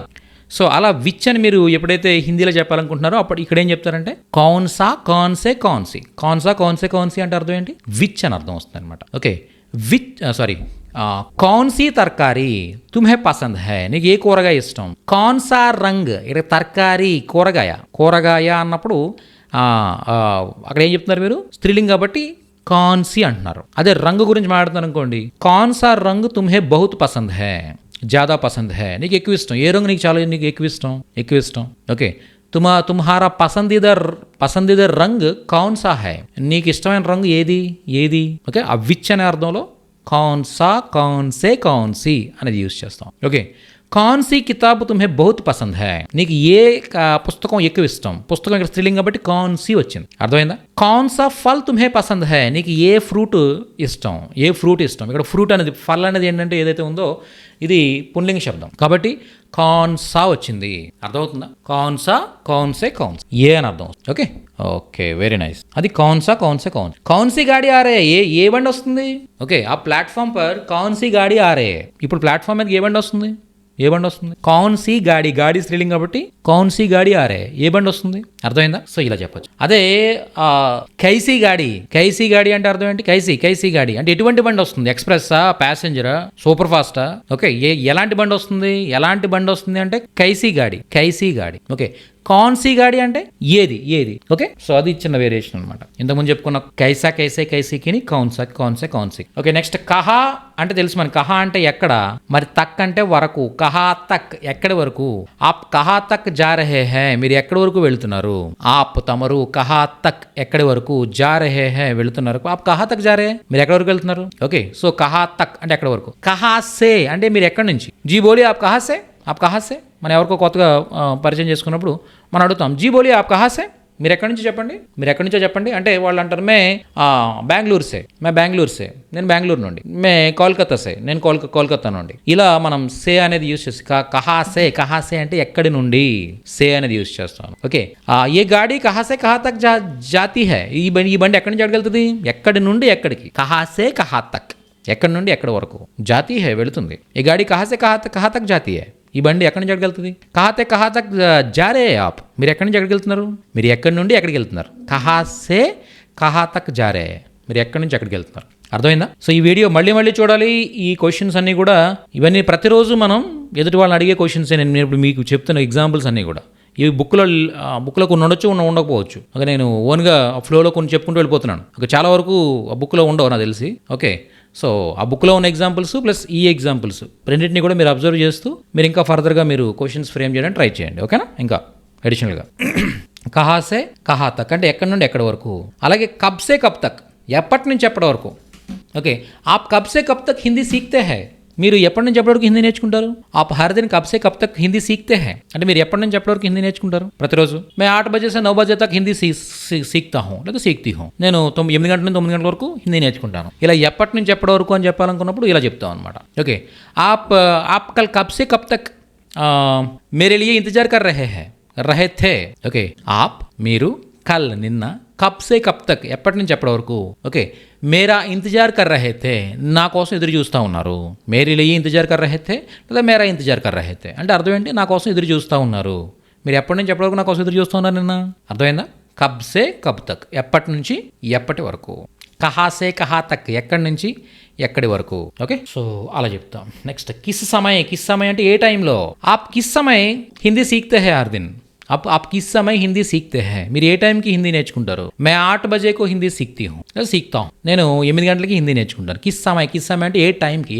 సో అలా విచ్ అని మీరు ఎప్పుడైతే హిందీలో చెప్పాలనుకుంటున్నారో అప్పుడు ఇక్కడ ఏం చెప్తారంటే కౌన్సా కాన్సే కౌన్సీ, కౌన్సా కౌన్సే కౌన్సీ అంటే అర్థం ఏంటి, విచ్ అని అర్థం వస్తుంది అనమాట. ఓకే, విచ్ సారీ కౌన్సీ తర్కారీ తుమ్హే పసంద్ హై, నీకు ఏ కూరగాయ ఇష్టం. కౌన్సా రంగ్, ఇక్కడ తర్కారీ కూరగాయ, కూరగాయ అన్నప్పుడు అక్కడ ఏం చెప్తున్నారు మీరు, స్త్రీలింగ్ కాబట్టి కౌన్సీ అంటున్నారు. అదే రంగు గురించి మాట్లాడుతున్నారు అనుకోండి, కౌన్సా రంగ్ తుమ్హే బహుత్ పసంద్ హై, జ్యాదా పసంద్ హై, నీకు ఎక్కువ ఇష్టం, ఏ రంగు నీకు చాలా నీకు ఎక్కువ ఇష్టం. ఓకే, తుమ్హారా పసందీదా రంగ్ కౌన్సా హై, నీకు ఇష్టమైన రంగు ఏది. ఓకే, ఆ విచ్ అనే అర్థంలో కౌన్సా కౌన్సే కౌన్సీ అనేది యూజ్ చేస్తాం. ఓకే, కౌన్సీ కితాబ్ తుమ్హే బహుత్ పసంద్ హై, నీకు ఏ పుస్తకం ఎక్కువ ఇష్టం, పుస్తకం ఇక్కడ స్త్రీలింగ్ కాబట్టి కౌన్సీ వచ్చింది, అర్థమైందా. కౌన్సా ఫల్ తుమ్హే పసంద్ హై, నీకు ఏ ఫ్రూట్ ఇష్టం. ఇక్కడ ఫ్రూట్ అనేది ఫల్ అనేది ఏంటంటే ఏదైతే ఉందో ఇది పుంలింగ శబ్దం కాబట్టి కౌన్సా వచ్చింది, అర్థమవుతుందా. కౌన్సా కౌన్సే కౌన్స్ ఏ అని అర్థం. Okay very nice. అది కౌన్సా కౌన్సే కౌన్సీ గాడి ఆ రే, ఏ బండి వస్తుంది. ఓకే, ఆ ప్లాట్ఫామ్ పర్ కౌన్సీ గాడి ఆ రే, ఇప్పుడు ప్లాట్ఫామ్ మీద ఏ బండి వస్తుంది, కౌన్సీ గాడి స్త్రీలింగ్ కాబట్టి కౌన్సీ గాడి ఆ రే, ఏ బండి వస్తుంది, అర్థమైందా. సో ఇలా చెప్పొచ్చు. అదే కైసీ గాడి అంటే అర్థం ఏంటి, కైసీ గాడి అంటే ఎటువంటి బండి వస్తుంది, ఎక్స్ప్రెస్సా, ప్యాసింజరా, సూపర్ ఫాస్టా. ఓకే, ఎలాంటి బండి వస్తుంది అంటే కైసీ గాడి. ఓకే, కౌన్సీ గాడి అంటే ఏది. ఓకే, సో అది చిన్న వేరియేషన్ అనమాట. ఇంతకుముందు చెప్పుకున్న కైసీకి కౌన్సీ. ఓకే, నెక్స్ట్ కహా అంటే తెలుసు మనకి, కహా అంటే ఎక్కడ, మరి తక్ అంటే వరకు, కహా తక్ ఎక్కడి వరకు. ఆప్ కహా తక్ జా రహే హై, మీరు ఎక్కడి వరకు వెళుతున్నారు. ఆప్ తమరు కహా తక్ ఎక్కడి వరకు, జా రహే హై వెళుతున్నారు. ఆప్ కహా తక్ జా రహే, మీరు ఎక్కడి వరకు వెళ్తున్నారు. ఓకే, సో కహా తక్ అంటే ఎక్కడి వరకు. కహా సే అంటే మీరు ఎక్కడి నుంచి. జీ బోలి ఆప్ కహా సే మనం ఎవరికో కొత్తగా పరిచయం చేసుకున్నప్పుడు మనం అడుగుతాం, జీ బోలి ఆప్ కహా సే, మీరు ఎక్కడి నుంచో చెప్పండి అంటే వాళ్ళు అంటారు మే బెంగళూరు సే, నేను బెంగళూరు నుండి. మే కోల్కతా సే, నేను కోల్కతా నుండి. ఇలా మనం సే అనేది యూజ్ చేసి కహా సే అంటే ఎక్కడి నుండి, సే అనేది యూజ్ చేస్తాం. ఓకే, ఏ గాడి కహా సే కహా తక్ జాతీ హై, ఈ బండి ఎక్కడి నుంచి ఎక్కడికి, ఎక్కడి నుండి ఎక్కడికి. కహా సే కహా తక్ ఎక్కడి నుండి ఎక్కడి వరకు, జాతీ హై వెళుతుంది. ఏ గాడి కహా సే కహా తక్ జాతీ హై, ఈ బండి ఎక్కడి నుంచి ఎక్కడికి వెళ్తుంది. కహా తక్ జా రే ఆప్, మీరు ఎక్కడి నుంచి ఎక్కడికి వెళ్తున్నారు, మీరు ఎక్కడి నుండి ఎక్కడికి వెళ్తున్నారు. కహా సే కహా తక్ జా రే, మీరు ఎక్కడి నుంచి ఎక్కడికి వెళ్తున్నారు, అర్థమైందా. సో ఈ వీడియో మళ్ళీ చూడాలి. ఈ క్వశ్చన్స్ అన్నీ కూడా ఇవన్నీ ప్రతిరోజు మనం ఎదుటి వాళ్ళని అడిగే క్వశ్చన్స్. నేను ఇప్పుడు మీకు చెప్తున్న ఎగ్జాంపుల్స్ అన్నీ కూడా ఇవి బుక్లో కొన్ని ఉండొచ్చు, ఉండకపోవచ్చు. ఓకే, నేను ఓన్గా ఫ్లోలో కొన్ని చెప్పుకుంటూ వెళ్ళిపోతున్నాను. ఓకే, చాలా వరకు ఆ బుక్లో ఉండవు నాకు తెలిసి. ఓకే, సో ఆ బుక్లో ఉన్న ఎగ్జాంపుల్స్ ప్లస్ ఈ ఎగ్జాంపుల్స్ రెండింటిని కూడా మీరు అబ్జర్వ్ చేస్తూ మీరు ఇంకా ఫర్దర్గా మీరు క్వశ్చన్స్ ఫ్రేమ్ చేయడానికి ట్రై చేయండి. ఓకేనా, ఇంకా అడిషనల్గా కహా సే కహా తక్ అంటే ఎక్కడి నుండి ఎక్కడి వరకు. అలాగే కబ్ సే కబ్ తక్, ఎప్పటి నుంచి ఎప్పటి వరకు. ఓకే, ఆప్ కబ్ సే కబ్ తక్ హిందీ సీక్తే హై, మీరు ఎప్పటి నుంచి ఎప్పటి వరకు హిందీ నేర్చుకుంటారు. ఆప్ హర్ దిన్ కబ్ సే కబ్ తక్ హిందీ సీక్తే హై అంటే మీరు ఎప్పటి నుంచి ఎప్పటి వరకు హిందీ నేర్చుకుంటారు ప్రతిరోజు. మే 8 బజే సే 9 బజే తక్ హిందీ సీక్తా హూ లేదా సీక్తీ హూ, నేను 8 గంటల నుంచి 9 గంటల వరకు హిందీ నేర్చుకుంటాను. ఇలా ఎప్పటి నుంచి ఎప్పటి వరకు అని చెప్పాలనుకున్నప్పుడు ఇలా చెప్తాం అనమాట. ఓకే, ఆప్ కల్ కబ్ సే కబ్ తక్ మేరే లియే ఇంతజార్ కర్ రహే థే. ఓకే, ఆప్ మీరు, కల్ నిన్న, కబ్ సే కబ్ తక్ ఎప్పటి నుంచి ఎప్పటి వరకు. ఓకే, మేరా ఇంతజార్ కర్ రహే థే నా కోసం ఎదురు చూస్తూ ఉన్నారు. మేరే లియే ఇంతజార్ కర్ రహే థే లేదా మేరా ఇంతజార్ కర్ రహే థే అంటే అర్థం ఏంటి, నా కోసం ఎదురు చూస్తూ ఉన్నారు. మీరు ఎప్పటి నుంచి ఎప్పటి వరకు నా కోసం ఎదురు చూస్తూ ఉన్నారు నిన్న, అర్థమైందా. కబ్ సే కబ్ తక్ ఎప్పటి నుంచి ఎప్పటి వరకు. కహా సే కహా తక్ ఎక్కడి నుంచి ఎక్కడి వరకు. ఓకే, సో అలా చెప్తాం. నెక్స్ట్ కిస్ సమయ్ అంటే ఏ టైంలో. ఆప్ కిస్ సమయ్ హిందీ సీక్తే హై హర్ దిన్, आप किस समय हिंदी सीखते हैं, మీరు ఏ టైంకి హిందీ నేర్చుకుంటారు. मैं 8 बजे को हिंदी सीखती हूँ सीखता हूँ, నేను 8 గంటలకి హిందీ నేర్చుకుంటాను. కిస్ సమయ్ అంటే ఏ టైంకి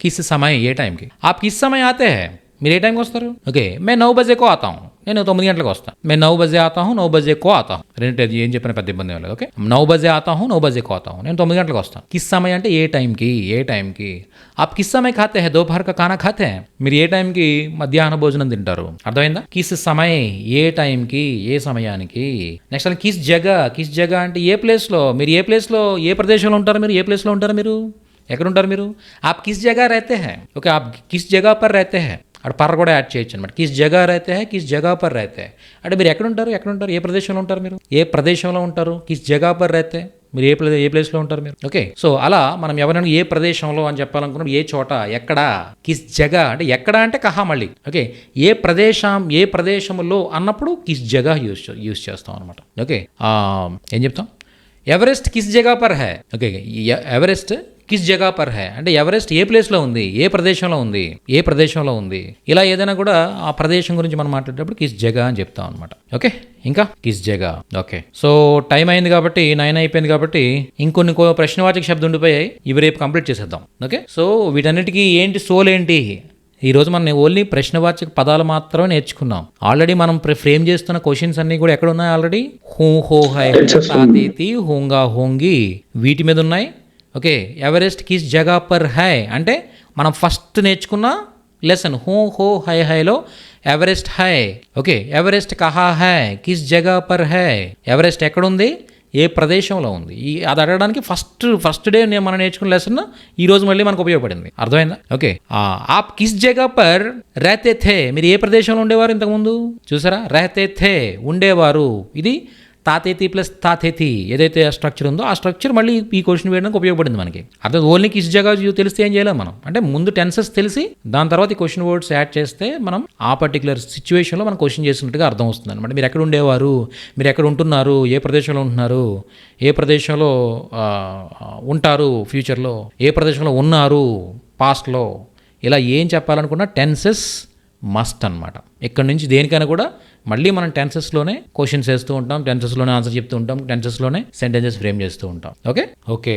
కిస్ సమయ్ ఏ టైంకి. आप किस समय आते हैं, మీరు ఏ టైంకి వస్తారు. ఓకే, मैं 9 बजे को आता हूँ, నేను 9 గంటలకు వస్తాను. मैं 9 बजे आता हूँ 9 बजे को आता हूँ, రెండింటి ఏం చెప్పిన పెద్ద ఇబ్బంది లేదు. ఓకే, 9 बजे आता हूँ 9 बजे को आता हूँ, నేను 9 గంటలకు వస్తాను. కిస్ సమయ్ అంటే ఏ టైంకి. आप किस समय खाते हैं, दोपहर का खाना खाते हैं, మీరు ఏ టైంకి మధ్యాహ్న భోజనం తింటారు, అర్థమైందా. కిస్ సమయ్ ఏ టైంకి ఏ సమయానికి. నెక్స్ట్ కిస్ జగ అంటే ఏ ప్లేస్లో, మీరు ఏ ప్లేస్లో ఏ ప్రదేశంలో ఉంటారు, మీరు ఏ ప్లేస్లో ఉంటారు, మీరు ఎక్కడ ఉంటారు మీరు. आप किस जगह रहते हैं. ఓకే, आप किस जगह पर रहते हैं అక్కడ పర్ర కూడా యాడ్ చేయొచ్చు అనమాట. కిస్ జగह रहते हैं किस जगह पर रहते हैं అంటే మీరు ఎక్కడ ఉంటారు ఏ ప్రదేశంలో ఉంటారు, మీరు ఏ ప్రదేశంలో ఉంటారు. కిస్ జగह पर रहते हैं మీరు ఏ ప్లేస్లో ఉంటారు మీరు? ఓకే, సో అలా మనం ఎవరైనా ఏ ప్రదేశంలో అని చెప్పాలనుకున్నాం, ఏ చోట, ఎక్కడ, కిస్ జగ అంటే ఎక్కడ అంటే కహా మళ్ళీ. ఓకే, ఏ ప్రదేశంలో అన్నప్పుడు కిస్ జగ యూజ్ చేస్తాం అనమాట. ఓకే, ఏం చెప్తాం? ఎవరెస్ట్ కిస్ జగ పర్ హై. ఓకే, ఎవరెస్ట్ కిస్ జగ పర్ హై అంటే ఎవరెస్ట్ ఏ ప్లేస్లో ఉంది, ఏ ప్రదేశంలో ఉంది. ఇలా ఏదైనా కూడా ఆ ప్రదేశం గురించి మనం మాట్లాడేటప్పుడు కిస్ జగ అని చెప్తాం అనమాట. ఓకే, ఇంకా కిస్ జగ. ఓకే, సో టైం అయింది కాబట్టి 9 అయిపోయింది కాబట్టి ఇంకొన్ని ప్రశ్నవాచక శబ్దం ఉండిపోయాయి, ఇవి రేపు కంప్లీట్ చేసేద్దాం. ఓకే, సో వీటన్నిటికీ ఏంటి సోల్ ఏంటి? ఈ రోజు మనం ఓన్లీ ప్రశ్నవాచక పదాలు మాత్రమే నేర్చుకున్నాం. ఆల్రెడీ మనం ఫ్రేమ్ చేస్తున్న క్వశ్చన్స్ అన్ని కూడా ఎక్కడ ఉన్నాయి? ఆల్రెడీ హూ, హో, హై, తాతేతి, హోంగా, హోంగి వీటి మీద ఉన్నాయి. ఓకే, ఎవరెస్ట్ కిస్ జగ పర్ హై అంటే మనం ఫస్ట్ నేర్చుకున్న లెసన్ హూ, హో, హై, హైలో ఎవరెస్ట్ హై. ఓకే, ఎవరెస్ట్ కహా హై, కిస్ జగ పర్ హై. ఎవరెస్ట్ ఎక్కడుంది, ఏ ప్రదేశంలో ఉంది. అది అడగడానికి ఫస్ట్ డే మనం నేర్చుకున్న లెసన్ ఈ రోజు మళ్ళీ మనకు ఉపయోగపడింది. అర్థమైందా? ఓకే, ఆప్ కిస్ జగ పర్ రహతే థే, మీరు ఏ ప్రదేశంలో ఉండేవారు ఇంతకుముందు? చూసారా, రహతే థే ఉండేవారు. ఇది తాతేతి ప్లస్ తాతేతి ఏదైతే స్ట్రక్చర్ ఉందో ఆ స్ట్రక్చర్ మళ్ళీ ఈ క్వశ్చన్ వేయడానికి ఉపయోగపడింది మనకి. అర్థం, ఓన్లీ కిస్ జగ తెలిస్తే ఏం చేయలేం మనం. అంటే ముందు టెన్సెస్ తెలిసి దాని తర్వాత ఈ క్వశ్చన్ వర్డ్స్ యాడ్ చేస్తే మనం ఆ పర్టికులర్ సిచ్యువేషన్లో మనం క్వశ్చన్ చేసినట్టుగా అర్థం వస్తుంది అనమాట. మీరు ఎక్కడ ఉండేవారు, మీరు ఎక్కడ ఉంటున్నారు, ఏ ప్రదేశంలో ఉంటున్నారు, ఏ ప్రదేశంలో ఉంటారు ఫ్యూచర్లో, ఏ ప్రదేశంలో ఉన్నారు పాస్ట్లో, ఇలా ఏం చెప్పాలనుకున్నా టెన్సెస్ మస్ట్ అనమాట. ఇక్కడ నుంచి దేనికైనా కూడా మళ్ళీ మనం టెన్సెస్లోనే క్వశ్చన్స్ వేస్తూ ఉంటాం, టెన్సెస్లోనే ఆన్సర్ చెప్తూ ఉంటాం, టెన్సెస్లోనే సెంటెన్సెస్ ఫ్రేమ్ చేస్తూ ఉంటాం. Okay okay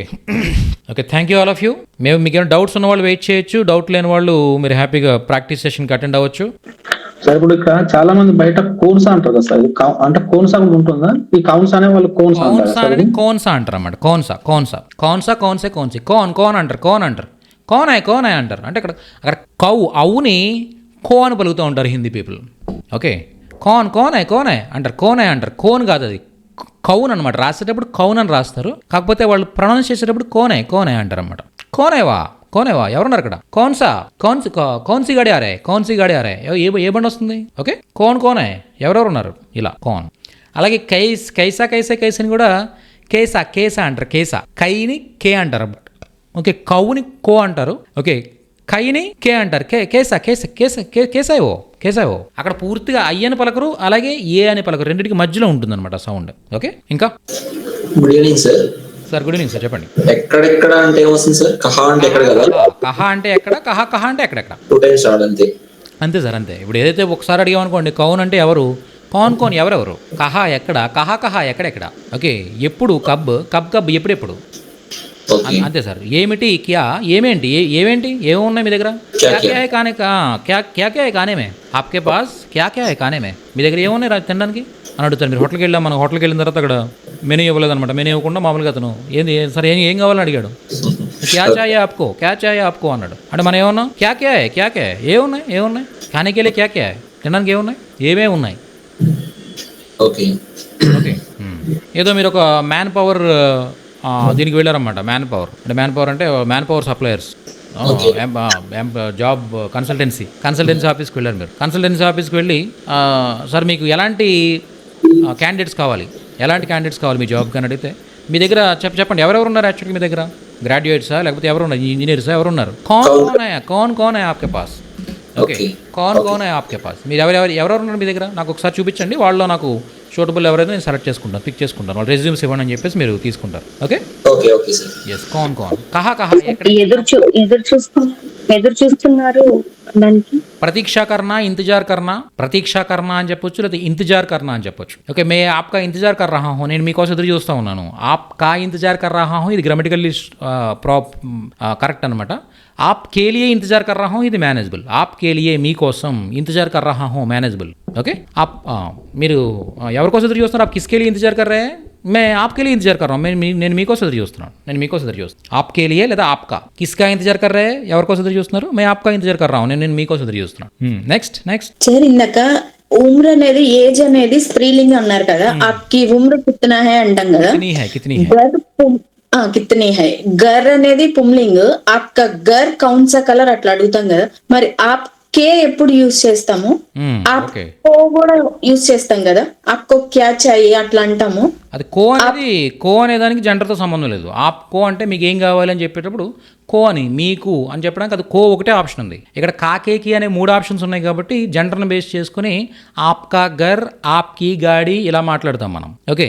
okay, thank you all of you. మీకు ఏమైనా డౌట్స్ ఉన్న వాళ్ళు వెయిట్ చేయొచ్చు, డౌట్ లేని వాళ్ళు మీరు హ్యాపీగా ప్రాక్టీస్ సెషన్కి అటెండ్ అవ్వచ్చు. సార్ ఇప్పుడు ఇక్కడ చాలా మంది బయట కోన్సా అంటారు కదా సార్, అంటే కోన్సా కూడా ఉంటుందా? ఈ కౌన్స్ అనే వాళ్ళు కోన్సా అనేది కోన్సా అంటారు అన్నమాట. కోన్ అంటారు, కోన్ అంటారు. అంటే అక్కడ అవుని కో అని పలుకుతూ ఉంటారు హిందీ పీపుల్. ఓకే, కోనే అంటారు, అంటారు. కోన్ కాదు, అది కౌన్ అనమాట. రాసేటప్పుడు కౌన్ అని రాస్తారు, కాకపోతే వాళ్ళు ప్రొనౌన్స్ చేసేటప్పుడు కోనే అంటారు అనమాట. కోనేవా ఎవరున్నారు అక్కడ? కౌన్సీ గాడి ఆరే ఏ బండి వస్తుంది? ఓకే, కోనే ఎవరెవరు ఉన్నారు ఇలా కోన్. అలాగే కైసని కూడా కేసా అంటారు. కైని కే అంటారు. ఓకే, కౌని కో అంటారు. ఓకే, కైని కే అంటారు. కేసాయో అక్కడ పూర్తిగా ఐ అని పలకరు, అలాగే ఏ అని పలకరు, రెండింటికి మధ్యలో ఉంటుంది అనమాట సౌండ్. ఓకే, ఇంకా good evening sir. Sir good evening sir, చెప్పండి. ఎక్కడెక్కడ అంటే ఏమొస్తుంది సార్? కహా అంటే ఎక్కడ కదా? కహా అంటే ఎక్కడ, కహా అంటే ఎక్కడెక్కడ. 2 times అంతే. అంతే సార్, అంతే. ఇప్పుడు ఏదైతే ఒకసారి అడిగామనుకోండి, కౌన్ అంటే ఎవరు, కోన్ ఎవరెవరు, కహా ఎక్కడ, కహా ఎక్కడెక్కడ. ఓకే, ఎప్పుడు కబ్ ఎప్పుడెప్పుడు. అంతే సార్. ఏమిటి, క్యా ఏమేంటి, ఏమున్నాయి మీ దగ్గర? క్యా కానేమే ఆప్కే పాస్ క్యా కానేమే, మీ దగ్గర ఏమున్నాయి తినడానికి అని అడుగుతారు. మీరు హోటల్కి వెళ్ళాం, మనం హోటల్కి వెళ్ళిన తర్వాత అక్కడ మెనూ ఇవ్వలేదన్నమాట. మెనూ ఇవ్వకుండా మామూలుగా అతను ఏంది సార్ ఏం కావాలని అడిగాడు. క్యా చాయే ఆప్కో అన్నాడు. అంటే మనం ఏమన్నా క్యా ఏమున్నాయి ఖానేకెళ్ళి క్యా తినడానికి ఏమేమి ఉన్నాయి. ఓకే, ఏదో మీరు ఒక మ్యాన్ పవర్ దీనికి వెళ్ళారన్నమాట. మ్యాన్ పవర్ అంటే man power suppliers job consultancy ఆఫీస్కి వెళ్ళారు మీరు. కన్సల్టెన్సీ ఆఫీస్కి వెళ్ళి సార్ మీకు ఎలాంటి క్యాండిడేట్స్ కావాలి మీ జాబ్ అని అడిగితే మీ దగ్గర చెప్పండి ఎవరెవరు ఉన్నారు యాక్చువల్లీ మీ దగ్గర, గ్రాడ్యుయేట్సా లేకపోతే ఎవరున్నారు, ఇంజనీర్సా ఎవరున్నారు? కౌన్ హై ఆప్కే పాస్. ఓకే, కౌన్ హై ఆప్కే పాస్. మీరు ఎవరెవరు ఉన్నారు మీ దగ్గర నాకు ఒకసారి చూపించండి, వాళ్ళలో నాకు సూటబుల్ ఎవరైతే నేను సెలెక్ట్ చేసుకుంటాను, పిక్ చేసుకుంటాను, వాళ్ళు రెజ్యూమ్స్ ఇవ్వండి అని చెప్పేసి మీరు తీసుకుంటారు. Okay sir. ఎస్, కౌన్ కహా ఎదురు చూస్తున్నారు దానికి ప్రతీక్షా కర్నా అని చెప్పొచ్చు, లేదా ఇంతజార్ కర్నా అని చెప్పొచ్చు. ఓకే, మే ఆప్కా ఇంతజార్ కర్ రహా హూ, నేను మీకోసం ఎదురు చూస్తూ ఉన్నాను. ఆప్ కా ఇంతజార్ కర్ రహా హూ, ఇది గ్రామటికల్లీ కరెక్ట్ అనమాట. आप के लिए इंतजार कर रहा हूँ, ఇది మేనేజబుల్. आप के लिए మీకోసం ఇంతజార్ కర్ రహా హూ మేనేజబుల్. ఓకే, आप మీరు ఎవరి కోసం ఎదురు చూస్తున్నారు? आप किसके लिए इंतजार कर रहे हैं? मैं आपके लिए इंतजार कर रहा हूँ. నేను మీకోసం ఎదురు చూస్తున్నాను. आपके लिए లేదా आपका किसका इंतजार कर रहे हैं, ఎవరి కోసం ఎదురు చూస్తున్నారు? मैं आपका इंतजार कर रहा हूँ, నేను మీకోసం ఎదురు చూస్తున్నాను. నెక్స్ట్ సార్, ఇందాక ఉమ్ర అనేది ఏజ్ అనేది స్త్రీలింగం అన్నారు కదా, ఆప్కి ఉమ్ర కిత్నా హై అంటాం కదా, కితనీ హై. గర్ అనేది పుంలింగ్, ఆప్కా గర్ కౌన్ సా కలర్ అట్లా అడుగుతాం కదా, మరి ఆప్ కే ఎప్పుడు యూజ్ చేస్తాము, ఆప్ ఓకే. కో కూడా యూజ్ చేస్తాం కదా, ఆప్కో క్యా చాయి అట్లా అంటాము. అది కో అనే దానికి జెండర్తో సంబంధం లేదు. ఆప్ కో అంటే మీకు ఏం కావాలి అని చెప్పేటప్పుడు కో అని, మీకు అని చెప్పడానికి అది కో ఒకటే ఆప్షన్ ఉంది. ఇక్కడ కాకేకి అనే 3 ఆప్షన్స్ ఉన్నాయి కాబట్టి జెండర్ని బేస్ చేసుకుని ఆప్కా గర్, ఆప్కి గాడి ఇలా మాట్లాడతాం మనం. ఓకే,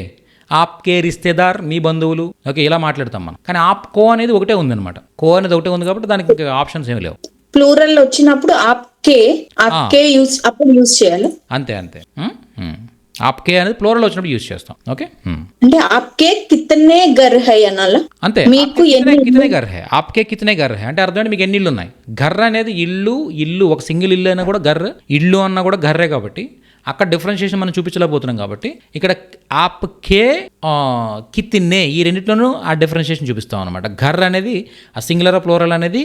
ఆప్కే రిస్తేదార్ మీ బంధువులు, ఓకే ఇలా మాట్లాడతాం మనం. కానీ ఆప్ కో అనేది ఒకటే ఉంది, కో అనేది ఒకటే ఉంది కాబట్టి దానికి ఆప్షన్స్ ఏమి లేవు. ప్లూరల్ వచ్చినప్పుడు ఆప్కే యూజ్ అప్పుడు యూజ్ చేయాలి. అంతే. ఆప్కే అనేది ప్లూరల్ వచ్చినప్పుడు యూజ్ చేస్తాం. ఓకే, అంటే ఆప్కే కితనే గర్ హై అనాలా? అంతే. మీకు కితనే గర్ హై, ఆప్కే కితనే గర్ హై అంటే అర్థం మీకు ఎన్ని ఇల్లు ఉన్నాయి. గర్ర అనేది ఇల్లు ఒక సింగిల్ ఇల్లు అయినా కూడా గర్ర, ఇల్లు అన్నా కూడా గర్రే కాబట్టి అక్కడ డిఫరెన్షియేషన్ మనం చూపించలేకపోతున్నాం కాబట్టి ఇక్కడ ఆప్కే కితనే ఈ రెండిట్లోనూ ఆ డిఫరెన్షియేషన్ చూపిస్తాం అనమాట. ఘర్ అనేది ఆ సింగులర్ ప్లూరల్ అనేది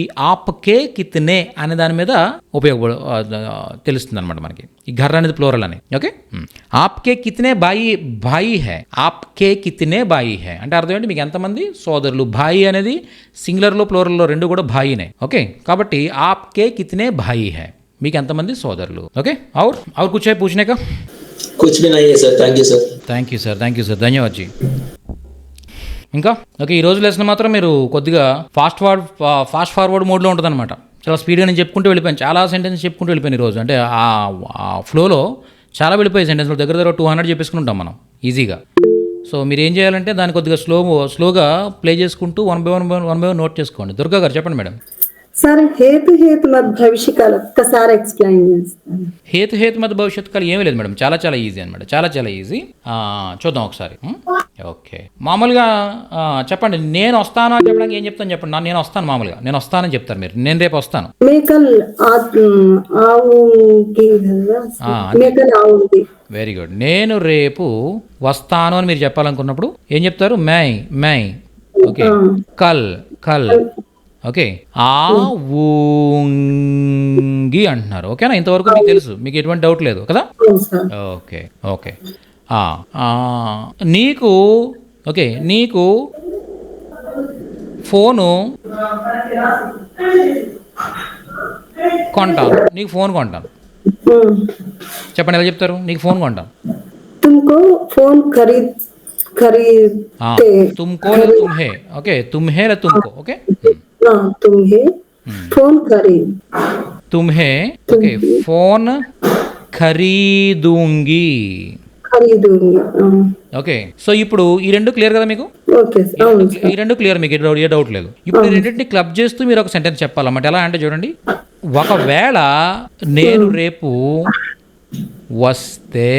ఈ ఆప్కే కితనే అనే దాని మీద తెలుస్తుంది అనమాట మనకి. ఈ ఘర్ అనేది ప్లూరల్ అని. ఓకే, ఆప్కే కితనే బాయి హై, ఆప్కే కితనే బాయి హై అంటే అర్థం ఏంటి, మీకు ఎంతమంది సోదరులు. బాయి అనేది సింగులర్లో ప్లూరల్లో రెండు కూడా బాయినే. ఓకే, కాబట్టి ఆప్కే కితనే బాయి హై, మీకు ఎంతమంది సోదరులు. ఓకే, और कुछ है पूछने का? कुछ भी नहीं है sir, thank you sir. Thank you sir, ధన్యవాద్ జీ. ఇంకా ఓకే, ఈ రోజు లెసన్ మాత్రం మీరు కొద్దిగా ఫాస్ట్ ఫార్వర్డ్ మోడ్లో ఉంటుంది అనమాట. చాలా స్పీడ్గా నేను చెప్పుకుంటూ వెళ్ళిపోయాను, చాలా సెంటెన్స్ చెప్పుకుంటూ వెళ్ళిపోయాను ఈరోజు. అంటే ఆ ఫ్లోలో చాలా వెళ్ళిపోయాయి సెంటెన్స్లో, దగ్గర 200 చెప్పేసుకుని ఉంటాం మనం ఈజీగా. సో మీరు ఏం చేయాలంటే దాన్ని కొద్దిగా స్లోగా ప్లే చేసుకుంటూ వన్ బై వన్ నోట్ చేసుకోండి. దుర్గా గారు చెప్పండి మేడం. సార్ హేతు మత్ భవిష్య కాలం ఒక్కసారి ఎక్స్ప్లెయిన్ చేస్తాను. హేతు మత్ భవిష్యత్ కాలం ఏమీ లేదు మేడం, చాలా ఈజీ అనమాట, చాలా ఈజీ. చూద్దాం ఒకసారి. ఓకే, మామూలుగా చెప్పండి. నేను వస్తాను అని చెప్పడానికి ఏం చెప్తాను చెప్పండి. నేను వస్తాను, మామూలుగా నేను వస్తానని చెప్తారు మీరు. నేను రేపు వస్తాను. Very good. నేను రేపు వస్తాను అని మీరు చెప్పాలనుకున్నప్పుడు ఏం చెప్తారు? మై. ఓకే, కల్. ఓకే, ఊంగి అంటున్నారు. ఓకేనా, ఇంతవరకు మీకు తెలుసు, మీకు ఎటువంటి డౌట్ లేదు కదా? ఓకే. నీకు ఫోను కొంటాను. చెప్పండి, ఎలా చెప్తారు? నీకు ఫోన్ కొంటాను. तुमको या तुम्हें. ओके, तुम्हें या तुमको. ओके, तुम्हें ओके, फोन ఖరీదూంగి. ఓకే, సో ఇప్పుడు ఈ రెండు క్లియర్ కదా మీకు? ఈ రెండు క్లియర్, మీకు ఏ డౌట్ లేదు. ఇప్పుడు ఈ రెండింటిని క్లబ్ చేస్తూ మీరు ఒక సెంటెన్స్ చెప్పాలన్నమాట. ఎలా అంటే చూడండి, ఒకవేళ నేను రేపు వస్తే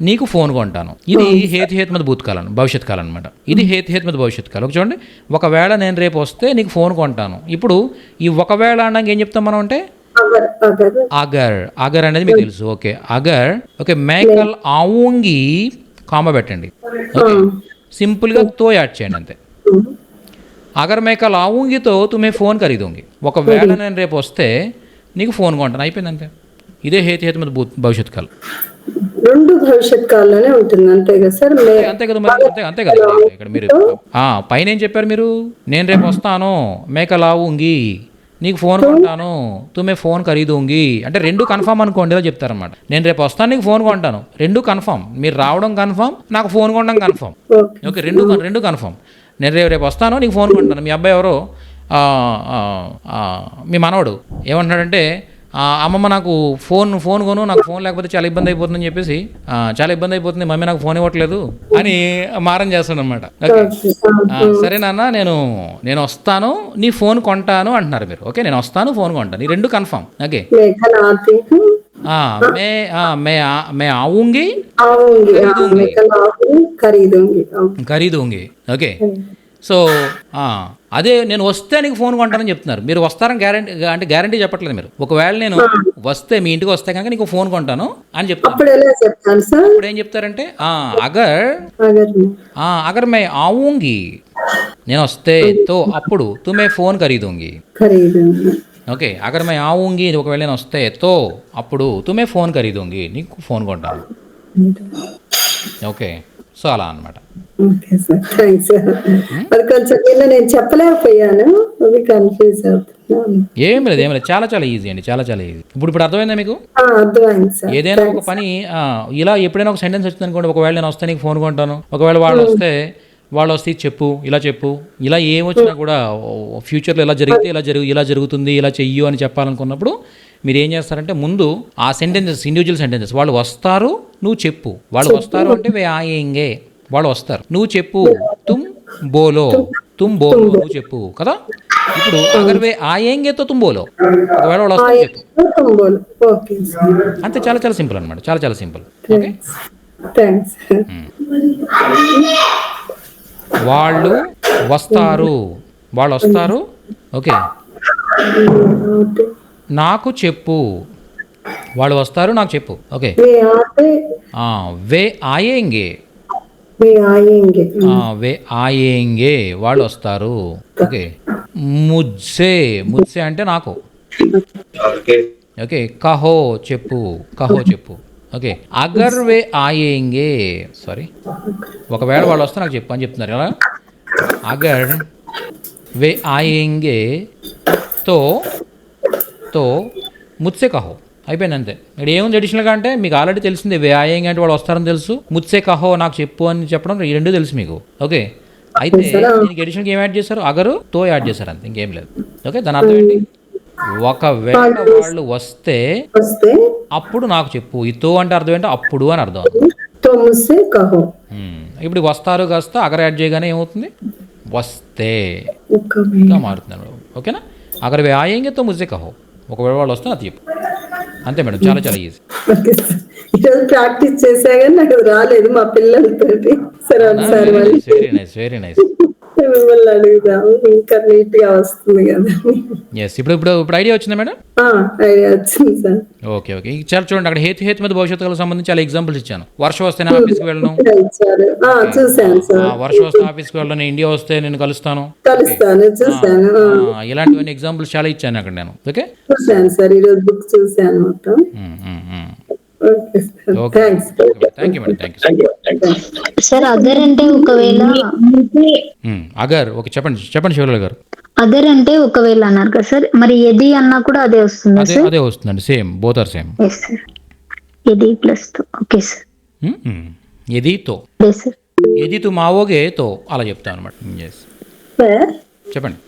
నీకు ఫోన్ కొంటాను. ఇది హేతుమత్ భూతకాలం భవిష్యత్ కాలం అనమాట. ఇది హేతుమత్ భవిష్యత్ కాలం. చూడండి, ఒకవేళ నేను రేపు వస్తే నీకు ఫోన్ కొంటాను. ఇప్పుడు ఈ ఒకవేళ అనడానికి ఏం చెప్తాం మనం అంటే అగర్ అనేది మీకు తెలుసు. Okay, agar. ఓకే, మేకల్ ఆవుంగి కామ పెట్టండి. ఓకే, సింపుల్గా తో యాడ్ చేయండి అంతే. అగర్ मैं कल आऊंगी तो तुम्हें फोन खरीदूंगी. ఒకవేళ నేను రేపు వస్తే నీకు ఫోన్ కొంటాను, అయిపోయింది అంతే. ఇదే హేతుమత్ భవిష్యత్ కాలం. రెండు భవిష్యత్ కాలంలోనే ఉంటుంది అంతే కదా సార్? అంతే కదా మరి, అంతే కదా. ఇక్కడ మీరు పైన ఏం చెప్పారు మీరు? నేను రేపు వస్తాను, मैं कल आऊंगी, నీకు ఫోన్ కొంటాను, తుమ్మే ఫోన్ ఖరీదూంగి అంటే రెండు కన్ఫర్మ్ అనుకోండి ఇలా చెప్తారనమాట. నేను రేపు వస్తాను, నీకు ఫోన్ కొంటాను, రెండు కన్ఫర్మ్. మీరు రావడం కన్ఫర్మ్, నాకు ఫోన్ కొనడం కన్ఫర్మ్. ఓకే, రెండు కన్ఫర్మ్. నేను రేపు వస్తాను, నీకు ఫోన్ కొంటాను. మీ అబ్బాయి ఎవరో మీ మనవడు ఏమంటున్నాడంటే, అమ్మమ్మ నాకు ఫోన్ కొను, నాకు ఫోన్ లేకపోతే చాలా ఇబ్బంది అయిపోతుందని చెప్పేసి, చాలా ఇబ్బంది అయిపోతుంది మమ్మీ, నాకు ఫోన్ ఇవ్వట్లేదు అని మారం చేస్తాడు అనమాట. ఓకే, సరే నాన్న, నేను వస్తాను, నీ ఫోన్ కొంటాను అంటున్నారు మీరు. ఓకే, నేను వస్తాను, ఫోన్ కొంటాను, ఈ రెండు కన్ఫర్మ్. ఓకే, मैं आऊंगी ఖరీదూంగి. ఓకే, సో అదే నేను వస్తే నీకు ఫోన్ కొంటానని చెప్తున్నారు. మీరు వస్తారని గ్యారంటీ చెప్పట్లేదు మీరు. ఒకవేళ నేను వస్తే, మీ ఇంటికి వస్తే కనుక నీకు ఫోన్ కొంటాను అని చెప్తాను. ఇప్పుడు ఏం చెప్తారంటే అగర్ मैं आऊंगी, నేను వస్తే తో అప్పుడు తుమ్మే ఫోన్ ఖరీదూంగి. ఓకే, అగర్ मैं आऊंगी ఒకవేళ నేను వస్తే తో అప్పుడు తుమ్మే ఫోన్ ఖరీదూంగి, నీకు ఫోన్ కొంటాను. ఓకే, సో అలా అనమాట. Okay sir, thanks sir. అది కొంచెం నిన్న నేను చెప్పలేకపోయాను, అది కన్ఫ్యూజ్ అవుతున్నాను. ఏం లేదు చాలా చాలా ఈజీ అండి, చాలా చాలా ఈజీ. ఇప్పుడు అర్థమైందా మీకు? అర్థమైంది సార్. ఏదైనా ఒక పని ఇలా ఎప్పుడైనా ఒక సెంటెన్స్ వచ్చింది అనుకోండి, ఒకవేళ నేను వస్తే నీకు ఫోన్ కొంటాను, ఒకవేళ వాళ్ళు వస్తే చెప్పు, ఇలా ఏం వచ్చినా కూడా ఫ్యూచర్లో ఇలా జరుగుతుంది, ఇలా చెయ్యు అని చెప్పాలనుకున్నప్పుడు మీరు ఏం చేస్తారంటే ముందు ఆ సెంటెన్సెస్, ఇండివిజువల్ సెంటెన్సెస్, వాళ్ళు వస్తారు నువ్వు చెప్పు, వాళ్ళు వస్తారు అంటే వే ఆయేంగే, వాళ్ళు వస్తారు నువ్వు చెప్పు, తుమ్ బోలో నువ్వు చెప్పు కదా. ఇప్పుడు అగర్ వే ఆయేంగేతో తుమ్ బోలో, ఒకవేళ వాళ్ళు వస్తారు చెప్పు, ఓకే సార్. అంతే. చాలా చాలా సింపుల్ అనమాట, చాలా చాలా సింపుల్. Okay, thanks. వాళ్ళు వస్తారు, ఓకే, నాకు చెప్పు, వాళ్ళు వస్తారు నాకు చెప్పు. ఓకే, వే ఆయేంగే, వే ఆయేంగే వాళ్ళు వస్తారు. ఓకే, ముజ్సే అంటే నాకు. ఓకే, కహో చెప్పు. ఓకే, అగర్ వే ఆయేంగే, సారీ, ఒకవేళ వాళ్ళు వస్తే నాకు చెప్పు అని చెప్తున్నారు కదా. అగర్ వే ఆయేంగే తో ముత్సే కహో, అయిపోయింది అంతే. ఇక్కడ ఏముంది అడిషనల్గా అంటే మీకు ఆల్రెడీ తెలిసిందే, వే ఆయేంగే అంటే వాళ్ళు వస్తారని తెలుసు, ముత్సే కహో నాకు చెప్పు అని చెప్పడం, ఈ రెండు తెలుసు మీకు. ఓకే, అయితే దీనికి అడిషనల్గా ఏం యాడ్ చేశారు, అగరు తో యాడ్ చేశారు అంతే, ఇంకేం లేదు. ఓకే, దాని అర్థం ఏంటి, ఒకవేళ వాళ్ళు వస్తే అప్పుడు నాకు చెప్పు. ఈ తో అంటే అర్థం ఏంటో అప్పుడు అని అర్థం. ఇప్పుడు వస్తారు కాస్త అగర్ యాడ్ చేయగానే ఏమవుతుంది, వస్తే మారుతున్నాను. ఓకేనా, అగర్ వే ఆయేంగే తో ముజ్సే కహో, ఒకవేళ వాళ్ళు వస్తే నాకు చెప్పు, అంతే మేడం. చాలా చాలా ఈజీ. ఈరోజు ప్రాక్టీస్ చేసా కానీ నాకు రాలేదు మా పిల్లలతో. సరే ఒకసారి వెరీ నైస్ మిమ్మల్ని అడుగుదాము, ఇంకా నీట్ గా వస్తుంది కదా. ఎస్, ఇప్పుడు ఐడియా వచ్చిందా మేడం? ఐడియా వచ్చింది సార్. ఓకే, చాలా చూడండి, అక్కడ హేతు మీద భవిష్యత్తుకు సంబంధించి చాలా ఎగ్జాంపుల్స్ ఇచ్చాను. వర్షం వస్తే నేను ఆఫీస్కి వెళ్ళను, చూసాను సార్. వర్షం వస్తే ఆఫీస్కి వెళ్ళను, ఇండియా వస్తే నేను కలుస్తాను, చూసాను. ఇలాంటివన్నీ ఎగ్జాంపుల్స్ చాలా ఇచ్చాను అక్కడ నేను. ఓకే, చూసాను సార్, ఈరోజు బుక్ చూసాను మొత్తం. Thank you madam, thank you sir. Other అంటే ఒకవేళ అగర్, ఓకే చెప్పండి శివలాల్ గారు. అదర్ అంటే ఒకవేళ అన్నారు కదా సార్, మరి ఎది అన్నా కూడా అదే వస్తుంది? అదే వస్తుందండి, సేమ్, బోత్ ఆర్ సేమ్. ఎది ప్లస్ తో. ఓకే సార్, ఎదితో, ఎది తు మావోగే తో అలా చెప్తాను అనమాట. చెప్పండి.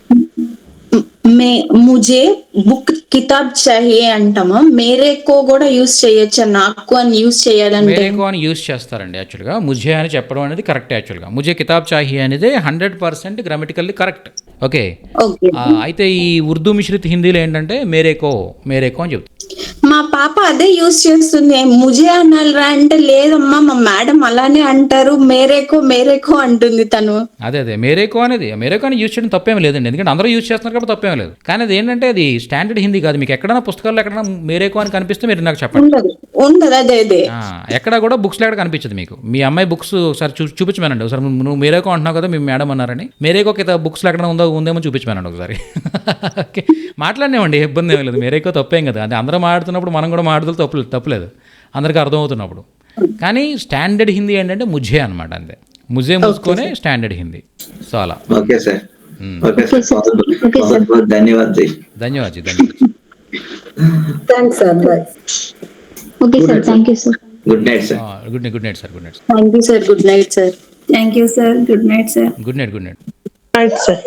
ముజే బుక్ కితాబ్ చాహియే అంటామా, మేరేకో కూడా యూజ్ చేయొచ్చా, నాకు అని యూజ్ చేయాలంటే? మేరేకో అని యూజ్ చేస్తారండి యాక్చువల్గా. ముజే అని చెప్పడం అనేది కరెక్ట్ యాక్చువల్గా. ముజే కితాబ్ చాహియే అనేది 100% గ్రామటికల్లీ కరెక్ట్. ఓకే, అయితే ఈ ఉర్దూ మిశ్రిత్ హిందీలో ఏంటంటే మేరేకో అని చెప్తారు. మా పాప అదే యూజ్ చేస్తుంది, ముజే అనాలరా అంటే లేదమ్మా మా మేడం అలానే అంటారు, మేరేకో అంటుంది తను. అదే మేరేకో అని యూజ్ చేయడం తప్పేం లేదండి, ఎందుకంటే అందరూ యూజ్ చేస్తున్నారు కాబట్టి తప్పేం లేదు. కానీ అది ఏంటంటే అది స్టాండర్డ్ హిందీ కాదు. మీకు ఎక్కడైనా పుస్తకాల్లో ఎక్కడైనా మేరేకో అని కనిపిస్తే మీరు నాకు చెప్పండి. ఉండదు అదే ఎక్కడ కూడా బుక్స్లో ఎక్కడ కనిపించదు మీకు. మీ అమ్మాయి బుక్స్ ఒకసారి చూపించమనండి ఒకసారి. నువ్వు మేరేకో అంటున్నావు కదా, మీ మేడం అన్నారని, మేరేకో బుక్స్లో ఎక్కడ ఉందేమో చూపించమనండి ఒకసారి. ఓకే, మాట్లాడినామండి, ఇబ్బంది ఏం లేదు. మేరేకో తప్పేం కదా, అంటే అందరూ మాట్లాడుతున్నప్పుడు మనం కూడా మాట్లాడుతూ తప్పలేదు, అందరికీ అర్థమవుతున్నప్పుడు. కానీ స్టాండర్డ్ హిందీ ఏంటంటే ముజే అనమాట, అంతే. ముజే ముసుకొనే స్టాండర్డ్ హిందీ. సో అలా. ఓకే సార్, ధన్యవాద్ జీ. Thanks sir. Bye. Okay sir, thank you sir. Good night sir. Good night sir. Thank you sir. Good night sir. Thank you sir. Good night sir. Good night. Sir.